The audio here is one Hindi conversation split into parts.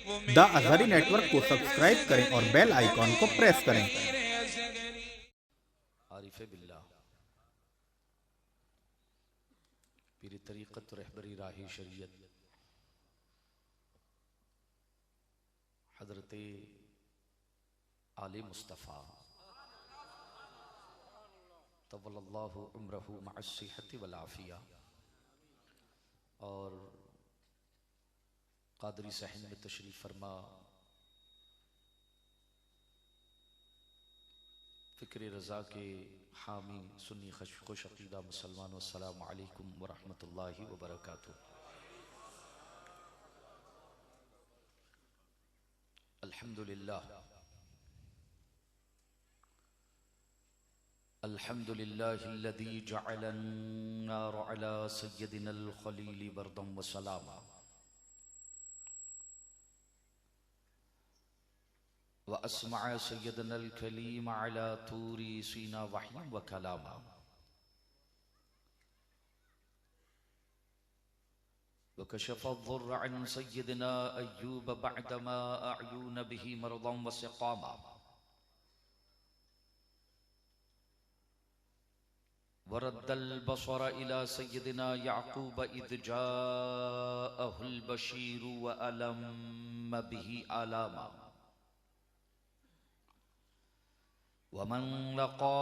द अज़हरी नेटवर्क को सब्सक्राइब करें और बेल आइकॉन को प्रेस करें। आरिफ़े बिल्लाह पीर तरीक़त रहबरी राही शरीयत हज़रत आले मुस्तफ़ा तवल्लल्लाहु उम्रहु मअस्सिहति वल आफ़िया और क़ादरी सहन में तशरीफ़ फरमा फ़िक्र रज़ा के हामी सुन्नी खुश अक़ीदा मुसलमानों अस्सलामु अलैकुम व रहमतुल्लाहि व बरकातुहू। अल्हम्दुलिल्लाह अल्हम्दुलिल्लाहिल्लज़ी जअलन-नार अला सय्यदिनल खलील बरदम व सलामा व अस्मअ सय्यदनल कलीम अला तूरी सीना वहयन व कलामा व कशफ़ अज़्ज़ुर्र अन सय्यदिना अय्यूब बअदमा अअयून बिही मरदन व सिक़ामा व रद्दल बसर इला सय्यदिना याक़ूब इज़ जाअहुल बशीर व अलम्म बिही आलामा वमन लक़ा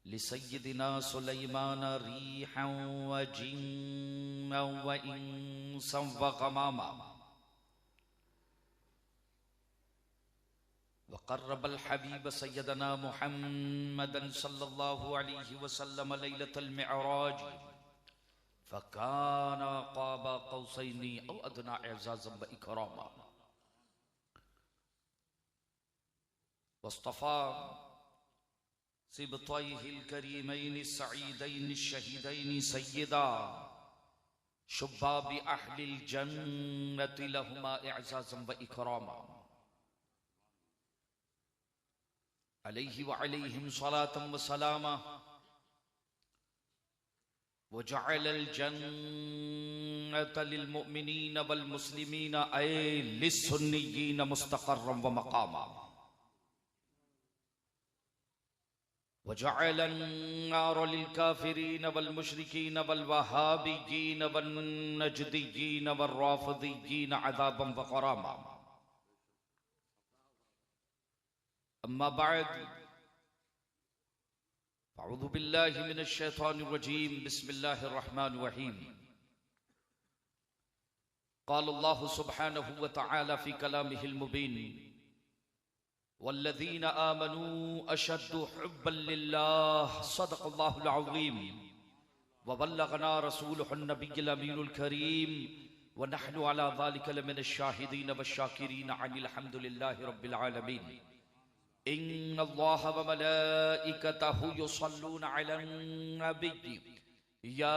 लिसय्यदिना सुलैमान रीहन व जिन्नन व इंसन व गमामा व क़र्रबल हबीब सय्यदना मुहम्मदन सल्लल्लाहु अलैहि वसल्लम लैलतल मिअराज फ़काना क़ाबा क़ौसैनि औ अदना इज़ाज़न व इकरामा वस्तफ़ा सिबतैहिल करीमैनि सईदैनि शहीदैनि सय्यदा शुब्बाबि अहलिल जन्नति लहुमा इज़ाज़न व इकरामा अलैहि व अलैहिम सलातन व सलामा व जअलल जन्नत लिल मुअमिनीन वल मुस्लिमीन ऐ लिस्सुन्निय्यीन मुस्तक़र्रन व मक़ामा व जअलन नार लिल काफ़िरीन वल मुशरिकीन वल वहाबिय्यीन वन नजदिय्यीन वर राफ़िदिय्यीन अज़ाबन व ग़रामा अम्मा बअद अऊज़ु बिल्लाहि मिनश शैतानिर रजीम बिस्मिल्लाहिर रहमानिर रहीम क़ाल अल्लाहु सुब्हानहु व तआला फ़ी कलामिहिल मुबीन वल्लज़ीना आमनू अशद्दु हुब्बन लिल्लाह सदक़ल्लाहुल अज़ीम व बल्लगना रसूलुहुन नबिय्युल अमीनुल करीम व नहनु अला ज़ालिका लमिनश शाहिदीन वश्शाकिरीन अनिल हम्दुलिल्लाहि रब्बिल आलमीन इन्नल्लाह व मलाइकतहु युसल्लूना अलन नबी या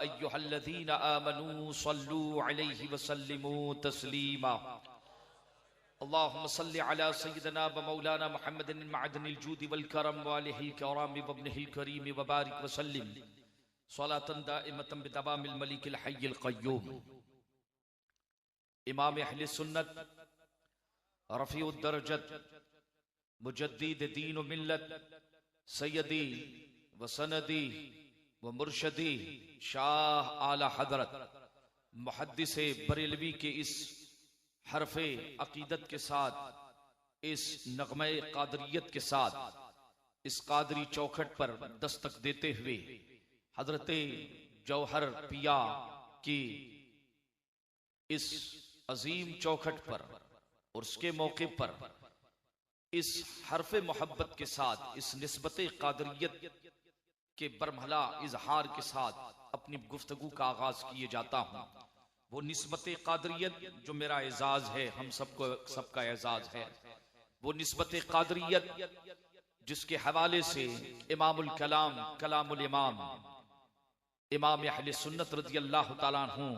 अय्युहल्लज़ीना आमनू सल्लू अलैहि व सल्लिमू तस्लीमा अल्लाहुम्मा सल्लि अला सय्यिदिना व मौलाना मुहम्मदिन मअदनिल जूदि वल करम व आलिहिल किराम व इब्निहिल करीम व बारिक व सल्लिम सलातन दाइमतन बिदवामिल मलिकिल हय्यिल क़य्यूम। इमाम अहले सुन्नत रफ़ीउद दरजत मुजद्दिद दीन व मिल्लत सय्यदी व सनदी व मुर्शदी शाह आला हज़रत मुहद्दिस बरेलवी के इस हरफे अकीदत के साथ इस नग़मे क़ादरियत के साथ इस क़ादरी चौखट पर दस्तक देते हुए हज़रत जौहर पिया की इस अजीम चौखट पर और उसके मौके पर इस हरफे मोहब्बत के साथ इस निस्बत क़ादरियत के बरमहला इजहार के साथ अपनी गुफ्तगू का आगाज किए जाता हूँ। वो निस्बत क़ादरियत जो मेरा एजाज है, हम सबको सबका एजाज है, वो निस्बत क़ादरियत जिसके हवाले से इमामुल कलाम कलामुल इमाम इमाम अहले सुन्नत रज़ियल्लाहु ताला अन्हु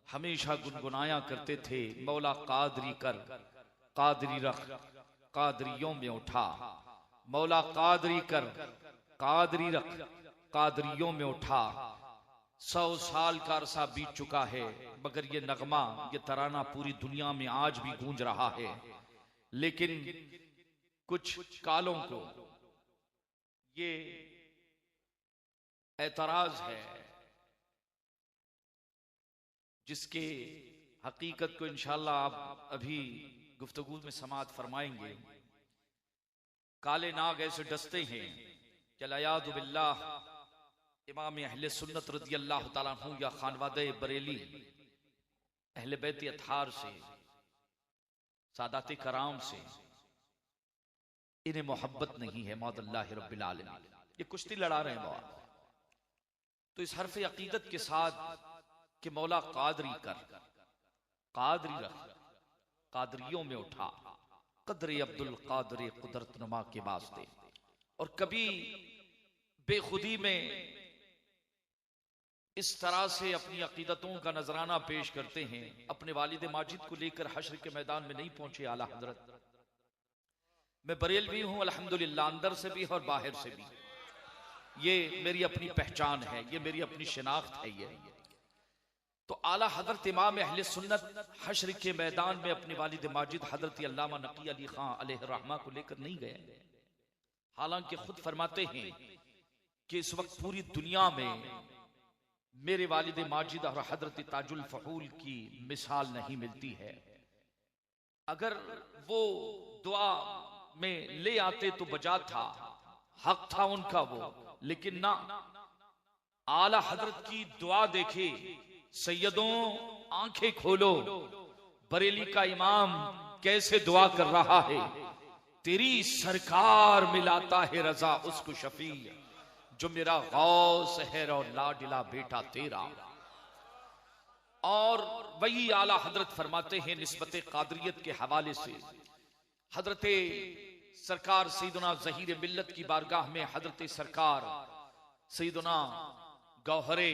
हमेशा गुनगुनाया करते थे, मौला क़ादरी कर, क़ादरी रख, क़ादरियों में उठा, मौला क़ादरी कर, क़ादरी रख, क़ादरियों में उठा। 100 साल का अरसा बीत चुका है, मगर ये नगमा, ये तराना पूरी दुनिया में आज भी गूंज रहा है। लेकिन कुछ कालों को ये एतराज है, जिसके हकीकत को इंशाअल्लाह आप अभी गुफ्तगू में समाअत फरमाएंगे। काले नाग ऐसे डसते हैं, चलायादु बिल्लाह, इमाम अहले सुन्नत रज़ी अल्लाह ताला अन्हु या खानवादे बरेली अहले बैत अतहार से, सादात कराम से इन्हें मोहब्बत नहीं है मौदल्लाहि रब्बिल आलमीन। ये कुश्ती लड़ा रहे हैं बाबा। तो इस हरफ अकीदत के साथ कि मौला कादरी कर, कादरी रख, कादरियों में उठा, कदर अब्दुल कादर कुदरत नुमा के वास्ते। और कभी बेखुदी में इस तरह से अपनी अकीदतों का नजराना पेश करते हैं। अपने वालिद माजिद को लेकर हश्र के मैदान में नहीं पहुंचे आला हजरत। मैं बरेलवी हूं अल्हम्दुलिल्लाह, अंदर से भी और बाहर से भी। ये मेरी अपनी पहचान है, ये मेरी अपनी शिनाख्त है। ये तो आला हजरत इमाम अहले सुन्नत हश्र के मैदान में अपने वालिद माजिद हजरत अल्लामा नकी अली खां अलैहि रहमा को लेकर नहीं गए। हालांकि खुद फरमाते हैं कि इस वक्त पूरी दुनिया में मेरे वालिद माजिद और हजरत ताजुल फहूल की मिसाल नहीं मिलती है। अगर वो दुआ में ले आते तो बजा था, हक था उनका वो, लेकिन ना, आला हजरत की दुआ देखे, सैयदों आंखें खोलो, बरेली का इमाम कैसे दुआ कर रहा है। तेरी सरकार मिलाता है रजा उसको शफी, जो मेरा गौस है और लाडिला बेटा तेरा। और वही आला हजरत फरमाते हैं निस्बत कादरियत के हवाले से, हजरत सरकार सैयदना ज़हीर मिल्लत की बारगाह में हजरत सरकार सैयदना गौहरे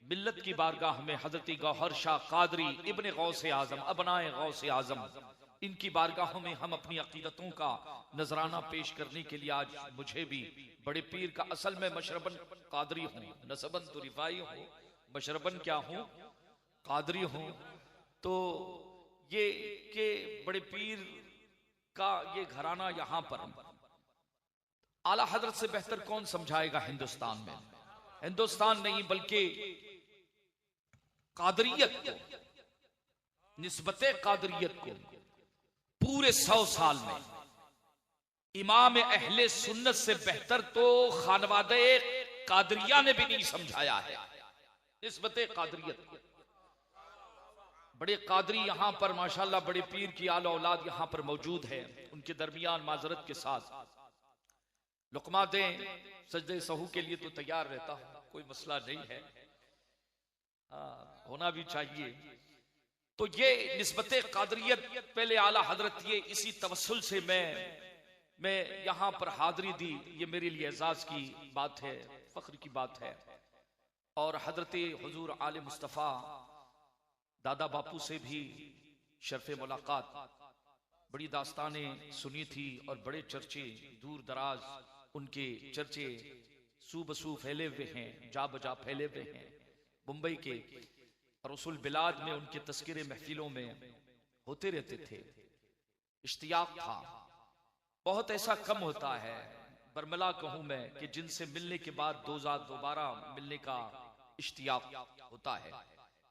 मिल्लत की बारगाह में हजरत गौहर शाह कादरी इब्ने गौसे आजम, अबनाए गौसे आजम, इनकी बारगाहों में हम अपनी अकीदतों का नजराना पेश करने के लिए आज मुझे भी बड़े पीर का, असल में मशरबन कादरी हूँ, नसबन तो रिफाई हूँ, मशरबन क्या हूँ, कादरी हूँ। तो ये के बड़े पीर का ये घराना यहाँ पर आला हजरत से बेहतर कौन समझाएगा हिंदुस्तान में। हिंदुस्तान नहीं बल्कि कादरियत को, निस्बते कादरियत को पूरे 100 साल में इमाम अहले सुन्नत से बेहतर तो खानवादे कादरिया ने भी नहीं समझाया है निस्बते कादरियत को। बड़े कादरी यहां पर माशाल्लाह, बड़े पीर की आला औलाद यहां पर मौजूद है। उनके दरमियान माजरत के साथ लुकमा दें, सजदे सहू के लिए तो तैयार रहता हूं, कोई मसला नहीं है, होना भी चाहिए। तो ये निस्बते कादरियत, पहले आला हजरत, ये इसी तवस्सुल से मैं यहां पर हाजिरी दी, ये मेरे लिए एजाज की बात है, फख्र की बात है। और हजरत हुजूर आले मुस्तफ़ा दादा बापू से भी शर्फे मुलाकात, बड़ी दास्तानें सुनी थी और बड़े चर्चे दूर दराज उनके चर्चे सू बसू फैले हुए हैं, जा बजा फैले हुए हैं। मुंबई के रसूल बिलाद में उनके तस्किरे महफिलों में होते रहते थे। इश्तियाक था, बहुत ऐसा कम होता है, बरमला कहूं मैं, कि जिनसे मिलने के बाद दोबारा मिलने का इश्तियाक होता है।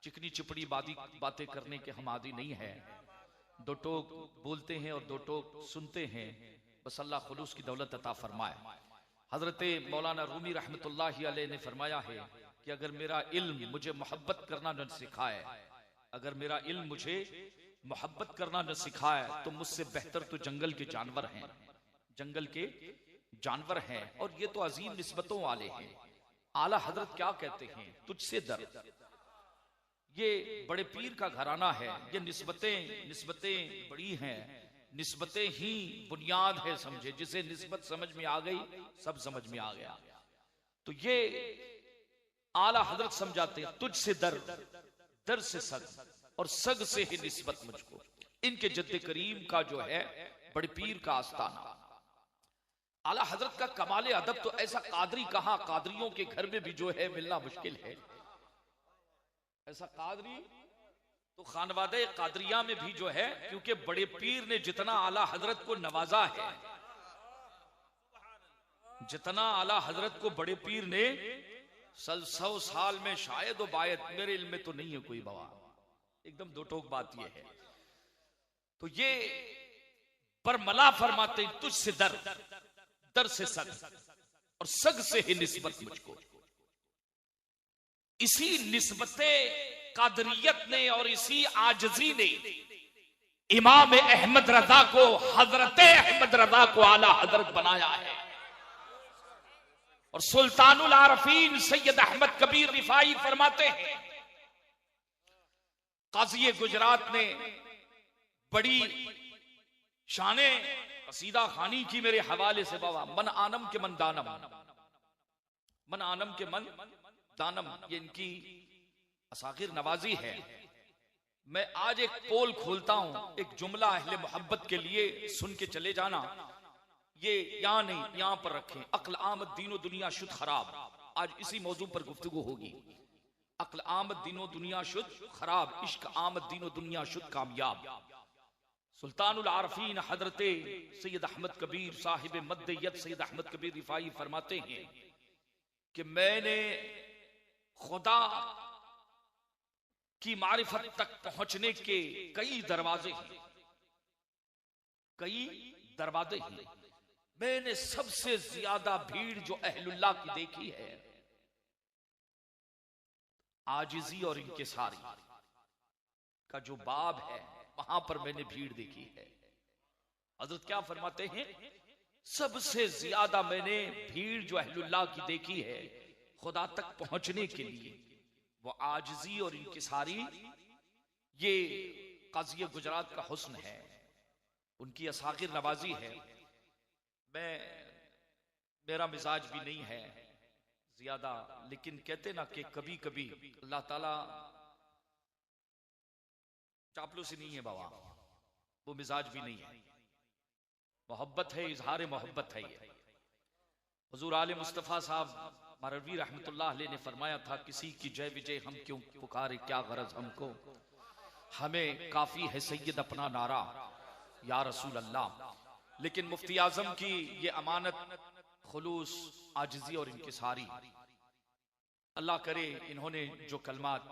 चिकनी चिपड़ी बातें करने के हम आदी नहीं है, दो टोक बोलते हैं और दो टोक सुनते हैं, बस अल्लाह खुलूस की दौलत अता फरमाए। हजरत मौलाना रूमी रहमतुल्लाहि अलैह ने फरमाया है कि अगर मेरा इल्म मुझे मोहब्बत करना न सिखाए, अगर मेरा इल्म मुझे मोहब्बत करना न सिखाए, तो मुझसे बेहतर तो जंगल के जानवर हैं, जंगल के जानवर हैं। और ये तो अजीम निस्बतों वाले हैं। आला हजरत क्या कहते हैं, तुझसे दर्द। ये बड़े पीर का घराना है, ये निस्बतें बड़ी हैं, निस्बतें ही बुनियाद है, समझे। जिसे निस्बत समझ में आ गई, सब समझ में आ गया। तो ये आला हजरत समझाते हैं, तुझसे दर्द, दर्द से सग, और सग से ही निस्बत मुझको। इनके जद्द करीम का जो है बड़े पीर का आस्ताना। आला हजरत का कमाले अदब तो ऐसा कादरी कहां, कादरियों के घर में भी जो है मिलना मुश्किल है। ऐसा कादरी तो खानवादे कादरिया में भी जो है, क्योंकि बड़े पीर ने जितना आला हजरत को नवाजा है, जितना आला हजरत को बड़े पीर ने 100 साल में शायद बायत, मेरे इल्म में तो नहीं है कोई बाबा, एकदम दो टोक बात यह है। तो ये बरमला फरमाते तुझसे दर, दर से सग, और सग से ही निस्बत मुझको। इसी निस्बते कादरियत ने और इसी आजजी ने इमाम अहमद रजा को, हजरत अहमद रजा को आला हजरत बनाया है। और सुल्तानुल आरफीन सैयद अहमद कबीर रिफाई फरमाते हैं, काजी गुजरात ने बड़ी शाने कसीदा खानी की मेरे हवाले से बाबा, मन आनम के मन दानम, मन आनम के मन दानम, ये इनकी असागिर नवाजी है। मैं आज एक पोल खोलता हूं, एक जुमला अहले मोहब्बत के लिए सुन के चले जाना, ये यहां नहीं यहां पर रखें। अक्ल आमद दीनो दुनिया शुद्ध खराब, आज इसी मौजू पर गुफ्तगू होगी। अक्ल आमद दीनो दुनिया शुद्ध खराब, इश्क आमद दीनो दुनिया शुद्ध कामयाब। सुल्तानुल आरफीन हजरत सैयद अहमद कबीर साहिब मद्दयत सैयद अहमद कबीर रिफाई फरमाते हैं कि मैंने खुदा की मारिफत तक पहुंचने के कई दरवाजे हैं, कई दरवाजे हैं। मैंने सबसे ज्यादा भीड़ जो अहलुल्लाह की देखी है, आजिजी और इंकिसारी का जो बाब है, वहां पर मैंने भीड़ देखी है। हजरत क्या फरमाते हैं, सबसे ज्यादा मैंने भीड़ जो अहलुल्लाह की देखी है खुदा तक पहुंचने के लिए, वो आजिजी और इंकिसारी, ये काजी गुजरात का हुस्न है, उनकी असागिर नवाजी है। मेरा मिजाज भी नहीं है ज्यादा, लेकिन कहते ना कि कभी कभी अल्लाह ताला, चापलूसी नहीं है बाबा, वो मिजाज भी नहीं है, मोहब्बत है, इजहार मोहब्बत है ये। हुजूर आले मुस्तफा साहब मरवी रहमतुल्लाह अलैह ने फरमाया था, किसी की जय विजय हम क्यों पुकारे, क्या गरज हमको, हमें काफी है सैयद अपना नारा या रसूल अल्लाह। लेकिन मुफ्ती आजम की ये अमानत, खुलूस, आजिजी और इंकिसारी, अल्लाह करे इन्होंने जो कलमात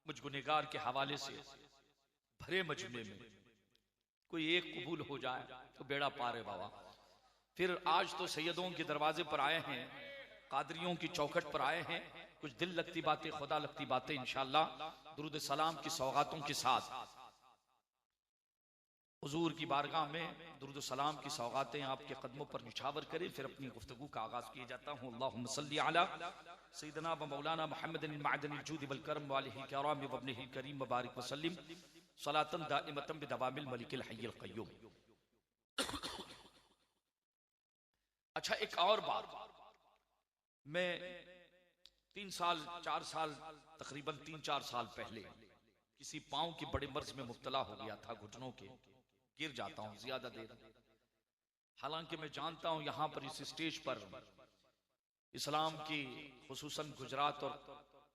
मुझ गुनहगार के हवाले से भरे मजमे में कोई एक कबूल हो जाए तो बेड़ा पार है बाबा। फिर आज तो सैयदों के दरवाजे पर आए हैं, कादरियों की चौखट पर आए हैं, कुछ दिल लगती बातें, खुदा लगती बातें इंशाअल्लाह दुरूद सलाम की सौगातों के साथ हुजूर की बारगाह में दुरूद सलाम की सौगातें आपके कदमों पर निछावर करें। फिर अपनी गुफ्तगू का आगाज किया जाता हूँ। अल्लाहुम्मा सल्ली अला सय्यदना व मौलाना मुहम्मदिन मअदनिल जूद वल करम व आलिहि किराम व इब्निहिल करीम मुबारक व सल्लिम सलातन दाइमतन बिदवामिल मलिकिल हय्यिल क़य्यूम। अच्छा, एक और बात, मैं 3 साल 4 साल तकरीबन 3-4 साल पहले किसी पांव के बड़े मर्ज में मुब्तला हो गया था, घुटनों के, गिर जाता हूं ज्यादा देर। हालांकि मैं जानता हूं यहां पर इस स्टेज पर इस्लाम की, खुसूसन गुजरात और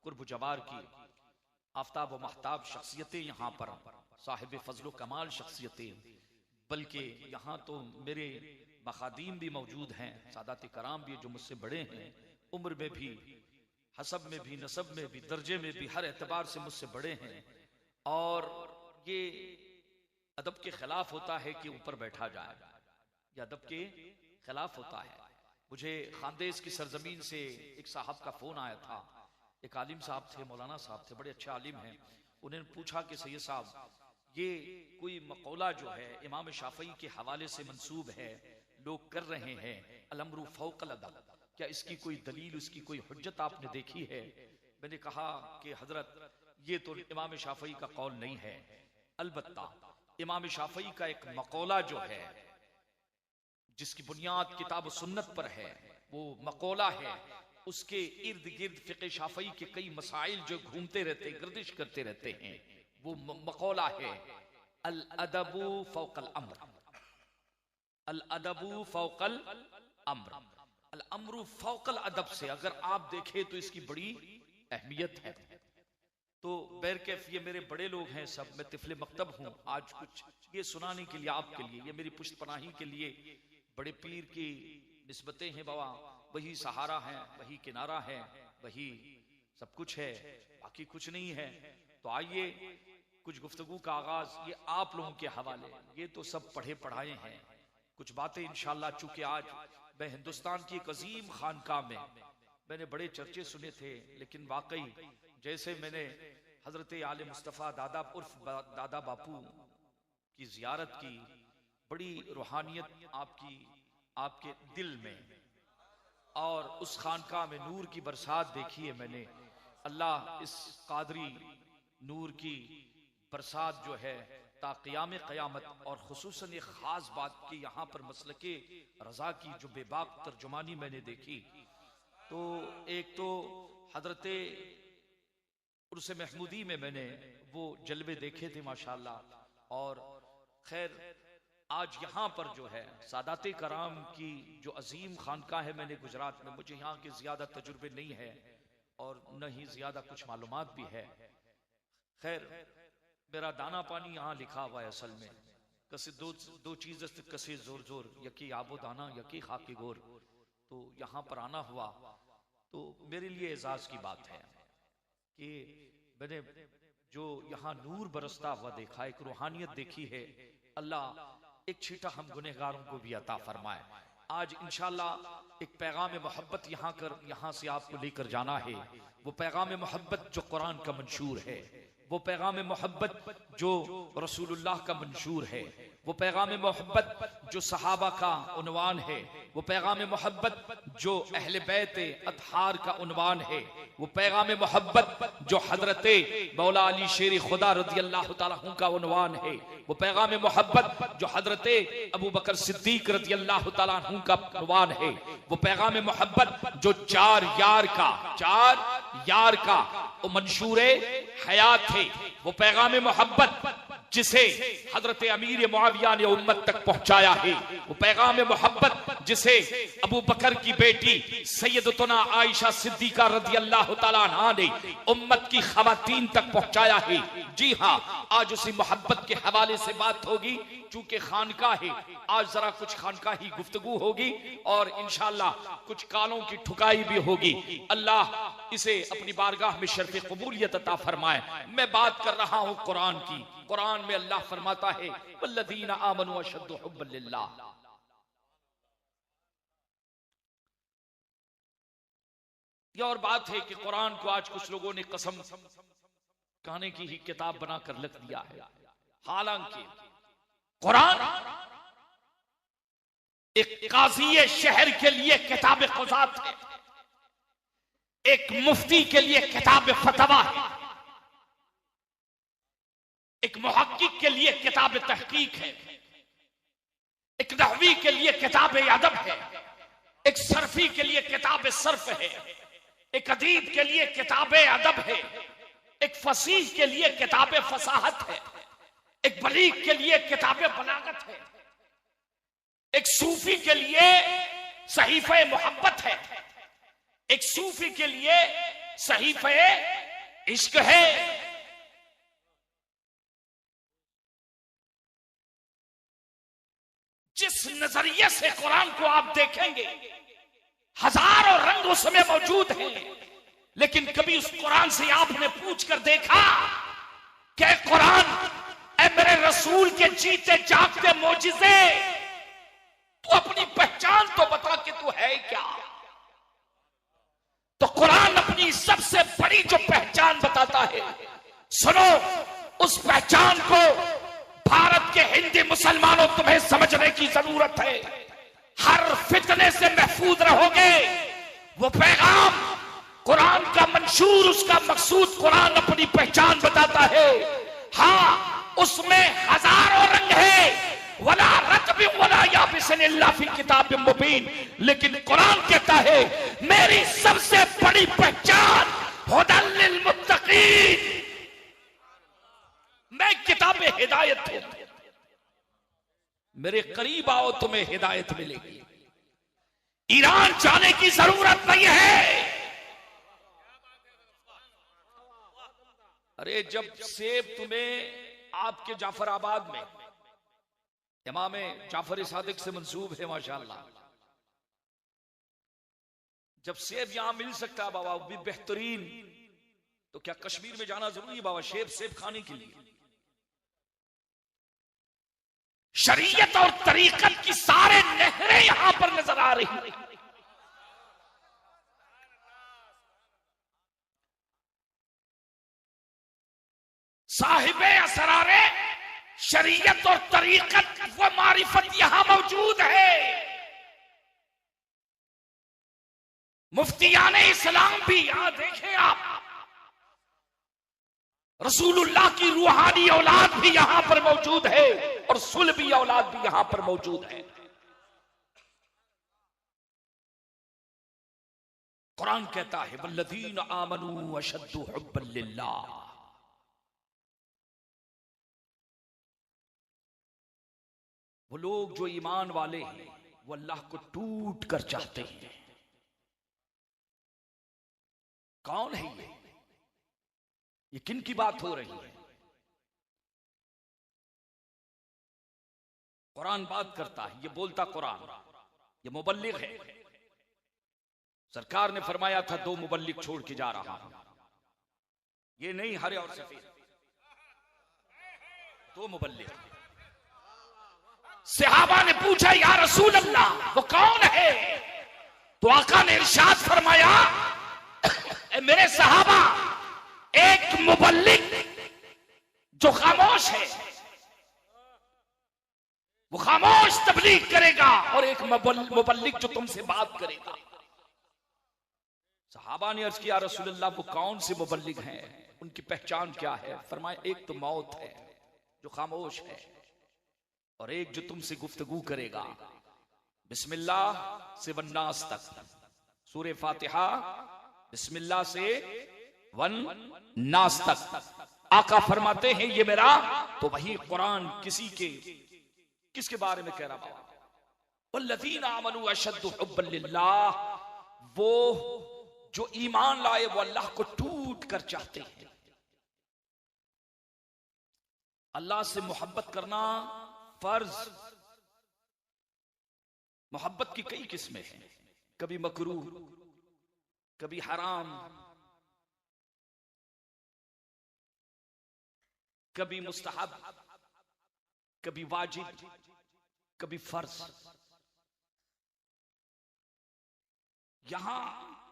कुर्ब जवार की आफ्ताब व महताब शख्सियतें, यहाँ पर साहिब फजलो कमाल शख्सियतें, बल्कि यहाँ तो मेरे मखादीम भी मौजूद हैं, सादात कराम भी जो मुझसे बड़े हैं, उम्र में भी, हसब में भी, नसब में भी, दर्जे में भी, हर एतबार से मुझसे बड़े हैं। और ये अदब के खिलाफ होता है कि ऊपर बैठा जाए, ये अदब के खिलाफ होता है। मुझे खानदेश की सरजमीन से एक साहब का फोन आया था, एक आलिम साहब थे, मौलाना साहब थे, बड़े अच्छे आलिम हैं। उन्होंने पूछा कि सैयद साहब, ये कोई मकौला जो है इमाम शाफई के हवाले से मंसूब है, लोग कर रहे हैं, अल-अम्रु फौकल अदब, क्या इसकी कोई दलील, इसकी कोई हुज्जत आपने देखी है? मैंने कहा कि हजरत, ये तो इमाम शाफई का कौल नहीं है। अलबत्ता इमाम शाफई का एक मकौला जो है, जिसकी बुनियाद किताब सुन्नत पर है, वो मकौला है, उसके इर्द गिर्द फिक़े शाफई के कई मसाइल जो घूमते रहते, गर्दिश करते रहते हैं, वो मकौला है अल अदबु फौकल अम्र, अल अदबु फौकल अम्र, अल अम्रु फौकल अदब से अगर आप देखें तो इसकी बड़ी अहमियत है। तो बैरकैफ ये मेरे बड़े लोग हैं सब, मैं तिफले मकतब हूँ। आज कुछ ये सुनाने के लिए आपके लिए, ये मेरी पुश्त पनाही के लिए बड़े पीर की निस्बतें हैं बाबा, वही सहारा है, वही किनारा है, वही सब कुछ है, बाकी कुछ नहीं है। तो आइए कुछ गुफ्तगू का आगाज ये आप लोगों के हवाले, ये तो सब पढ़े पढ़ाए हैं, कुछ बातें इंशाल्लाह। चूंकि आज मैं हिंदुस्तान की एक अजीम खानकाह में, मैंने बड़े चर्चे सुने थे, लेकिन वाकई जैसे मैंने हजरत आले मुस्तफ़ा दादा उर्फ दादा बापू की जियारत की, बड़ी रूहानियत आपके दिल में, और उस खानकाह में नूर की बरसात देखी है मैंने। अल्लाह इस कादरी नूर की बरसात जो है ता क़याम क़यामत, और खुसूसन एक खास बात की यहाँ पर मसलके रजा की जो बेबाक तर्जुमानी मैंने देखी, तो एक तो हजरत उर्स महमूदी में मैंने वो जलवे देखे थे माशाल्लाह। और खैर आज यहाँ पर जो है सादाते कराम की जो अजीम खानकाह है, मैंने गुजरात में, मुझे यहाँ के ज्यादा तजुर्बे नहीं है और न ही ज्यादा कुछ मालूमात भी है। खैर मेरा दाना पानी यहाँ लिखा हुआ है असल में, कसे दो चीज कसे जोर जोर, यकी आबो दाना यकी खाकी गोर। तो यहाँ पर आना हुआ तो मेरे लिए एजाज की बात है कि मैंने जो यहाँ नूर बरसता हुआ देखा, एक रूहानियत देखी है। अल्लाह एक छीटा हम गुनहगारों को भी अता फरमाए। आज इंशाल्लाह एक पैगाम मोहब्बत यहाँ से आपको लेकर जाना है। वो पैगाम मोहब्बत जो कुरान का मंशूर है, वो पैगाम मोहब्बत जो रसूलुल्लाह का मंशूर है, वो पैगाम मोहब्बत जो सहाबा का उन्वान है, वो पैगाम मोहब्बत जो अहले बैत अतहार का उन्वान है, वो पैगाम मोहब्बत जो हजरते मौला अली शेर खुदा रज़ी अल्लाह तआला अन्हु का उन्वान है, वो पैगाम मोहब्बत जो हजरते अबू बकर सिद्दीक रज़ी अल्लाह तआला अन्हु का उन्वान है, वो पैगाम मोहब्बत जो चार यार का वो मंशूरे हयात है, वो पैगाम मोहब्बत जिसे हजरत अमीर मुआविया ने उम्मत तक पहुंचाया है, वो पैगाम मोहब्बत जिसे अबू बकर की बेटी सैयदतुना आयशा सिद्दीका रज़ी अल्लाह तआला अन्हा ने उम्मत की खवातीन तक पहुंचाया है। जी हाँ, आज उसी मोहब्बत के हवाले से बात होगी। चूंकि खानकाह है, आज जरा कुछ खानकाही गुफ्तगू होगी और इंशाअल्लाह कुछ कालों की ठुकाई भी होगी। अल्लाह इसे अपनी बारगाह में शर्फ कबूलियत अता फरमाए। मैं बात कर रहा हूं कुरान की। कुरान में अल्लाह फरमाता है वल्लज़ीना आमनू अशद्दु हुब्बन लिल्लाह। यह और बात है कि कुरान को आज कुछ लोगों ने कसम खाने की ही किताब बनाकर लिख दिया है। हालांकि कुरान एक काज़ी शहर के लिए किताब क़ुज़ात है, एक मुफ्ती के लिए किताब फतवा है, एक मुहक्किक के लिए किताब तहकीक है, एक नहवी के लिए किताब अदब है, एक सरफी के लिए किताब सर्फ है, एक अदीब के लिए किताब अदब है, एक फसीह के लिए किताब फसाहत है, एक बलीग के लिए किताब बलागत है, एक सूफी के लिए सहीफे मोहब्बत है, एक सूफी के लिए सहीफे इश्क है। जिस नजरिए से कुरान को आप देखेंगे हजारों रंग उसमें मौजूद हैं, लेकिन कभी उस कुरान से आपने पूछ कर देखा कि कुरान ऐ मेरे रसूल के जीते जागते मोजिज़े, तू अपनी पहचान तो बता कि तू है क्या। तो कुरान अपनी सबसे बड़ी जो पहचान बताता है, सुनो उस पहचान को भारत के हिंदी मुसलमानों तुम्हें समझने की जरूरत है। हर फितने से महफूज रहोगे। वो पैगाम कुरान का मंशूर, उसका मकसूद कुरान अपनी पहचान बताता है। हाँ, उसमें हजारों रंग है, वला रत्बि वला याबिसिन इल्ला फी किताबिम मुबीन, लेकिन कुरान कहता है मेरी सबसे बड़ी पहचान हुदल लिल मुत्तकीन, मैं किताब हिदायत हूं। मेरे करीब आओ तुम्हें हिदायत मिलेगी। ईरान जाने की जरूरत नहीं है। अरे जब सेब तुम्हें आपके जाफराबाद में इमाम जाफर सादिक से मंसूब है माशाअल्लाह, जब सेब यहां मिल सकता है बाबा भी बेहतरीन, तो क्या कश्मीर में जाना जरूरी है बाबा सेब खाने के लिए? शरीयत और तरीकत की सारे नहरें यहां पर नजर आ रही हैं। साहिबे असरारे शरीयत और तरीकत वो मारिफत यहां मौजूद है। मुफ्तियाने इस्लाम भी यहां देखें आप, रसूलुल्लाह की रूहानी औलाद भी यहां पर मौजूद है और सुलभी औलाद भी यहां पर मौजूद है। कुरान कहता है वल्लज़ीन आमनू अशद्दु हुब्बन लिल्लाह, वो लोग जो ईमान वाले हैं वो अल्लाह को टूट कर चाहते हैं। कौन है ये किन की बात हो रही है? कुरान बात करता है, ये बोलता कुरान, ये मुबल्लिग है। सरकार ने फरमाया था 2 मुबल्लिग छोड़ के जा रहा हूं, ये नहीं हरे और सफेद, 2 मुबल्लिग। सहाबा ने पूछा या रसूल अल्लाह वो कौन है? तो आका ने इरशाद फरमाया मेरे सहाबा, एक मुबल्लिग जो खामोश है वो खामोश तबलीग करेगा, और एक मुबल्लिग जो तुमसे बात करेगा। सहाबा ने अर्ज किया रसूलल्लाह वो कौन से मुबल्लिग हैं, उनकी पहचान क्या है? फरमाया एक तो मौत है जो खामोश है, और एक जो तुमसे गुफ्तगू करेगा। बिस्मिल्लाह से वन्नास तक सूरह फातिहा, बिस्मिल्लाह से वन्नास तक आका फरमाते हैं ये मेरा, तो वही कुरान किसके बारे में कह रहा है? वल्लज़ीना आमनू अशद्दु हुब्बन लिल्लाह, वो जो ईमान लाए वो अल्लाह को टूट कर चाहते हैं। अल्लाह से मोहब्बत करना फर्ज। मोहब्बत की कई किस्में हैं, कभी मकरूह, कभी हराम, कभी मुस्तहब, कभी वाजिब, कभी फर्ज। यहां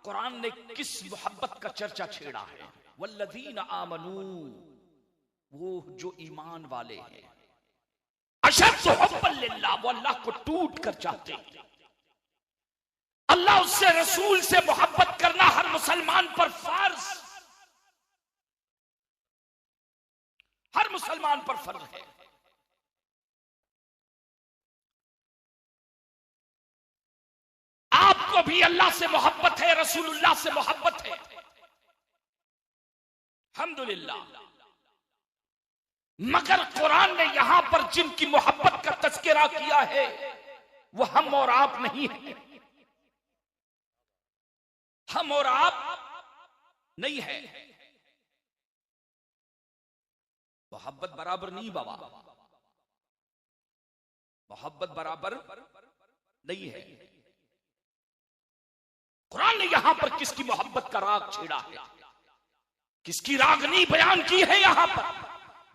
कुरान ने किस मोहब्बत का चर्चा छेड़ा है? वल्लज़ीना आमनू, वो जो ईमान वाले हैं, अशद्दु हुब्बन लिल्लाह, वो अल्लाह को टूट कर चाहते हैं। अल्लाह उससे रसूल से मोहब्बत करना हर मुसलमान पर फर्ज, हर मुसलमान पर फर्ज है। आपको भी अल्लाह से मोहब्बत है, रसूलुल्लाह से मोहब्बत है, अल्हम्दुलिल्लाह। मगर कुरान ने यहां पर जिनकी मोहब्बत का तज़किरा किया है वो हम और आप नहीं है, हम और आप नहीं है। मोहब्बत बराबर नहीं बाबा, मोहब्बत बराबर नहीं है। कुरान ने यहां पर किसकी मोहब्बत का राग छेड़ा है, किसकी रागनी बयान की है यहां पर?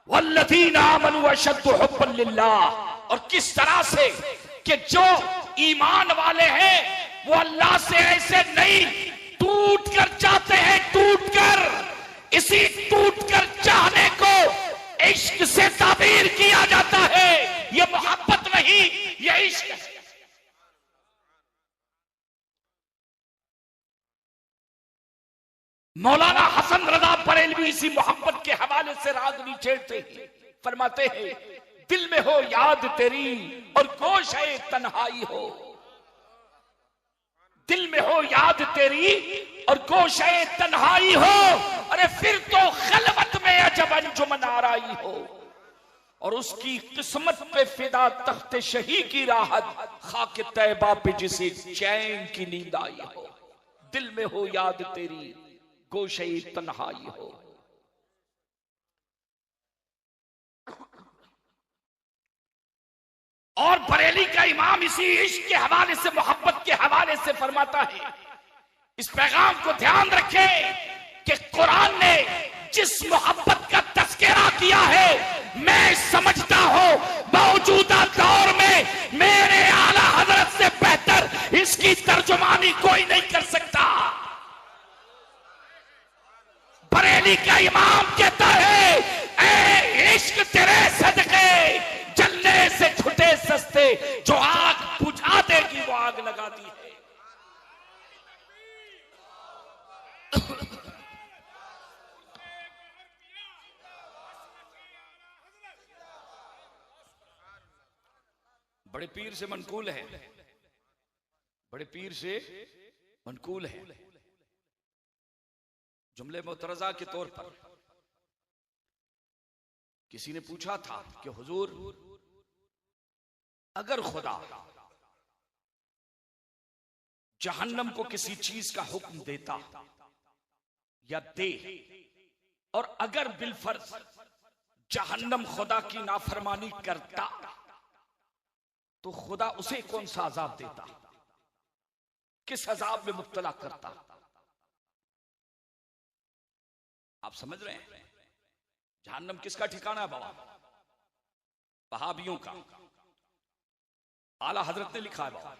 वल्लज़ीना आमनू अशद्दु हुब्बन लिल्लाह, और किस तरह से कि जो ईमान वाले हैं वो अल्लाह से ऐसे नहीं टूट कर चाहते हैं, टूट कर, इसी टूट कर चाहने को इश्क से ताबीर किया जाता है। ये मोहब्बत नहीं, ये इश्क है। मौलाना हसन रजा बरेलवी इसी मोहब्बत के हवाले से रागनी छेड़ते हैं, फरमाते हैं दिल में हो याद तेरी और गोशे तन्हाई हो, दिल में हो याद तेरी और गोशे तन्हाई हो, अरे फिर तो खलवत में अजब अंजुमन आराई हो, और उसकी किस्मत पे फिदा तख्ते शही की राहत, खाके तैबा पे जिसे चैन की नींद आई हो। दिल में हो याद तेरी गोशे तन्हाई हो। और बरेली का इमाम इसी इश्क के हवाले से, मोहब्बत के हवाले से फरमाता है, इस पैगाम को ध्यान रखें कि कुरान ने जिस मोहब्बत का तस्करा किया है, मैं समझता हूं मौजूदा दौर में मेरे आला हजरत से बेहतर इसकी तर्जुमानी कोई नहीं कर सकता। बरेली का इमाम कहता है, ए इश्क तेरे सदके जलने से छुटे सस्ते, जो आग बुझा देगी वो आग लगाती है। बड़े पीर से मनकूल है, बड़े पीर से मनकूल है, जुमले मुतरजा के तौर पर किसी ने पूछा था कि हुजूर, अगर खुदा जहन्नम को किसी चीज का हुक्म देता या दे, और अगर बिलफर्ज जहन्नम खुदा की नाफरमानी करता, तो खुदा उसे कौन सा अजाब देता, किस अजाब में मुब्तला करता? आप समझ रहे हैं? जहन्नम किसका ठिकाना है बाबा? वहाबियों का। आला हजरत ने लिखा है बाबा,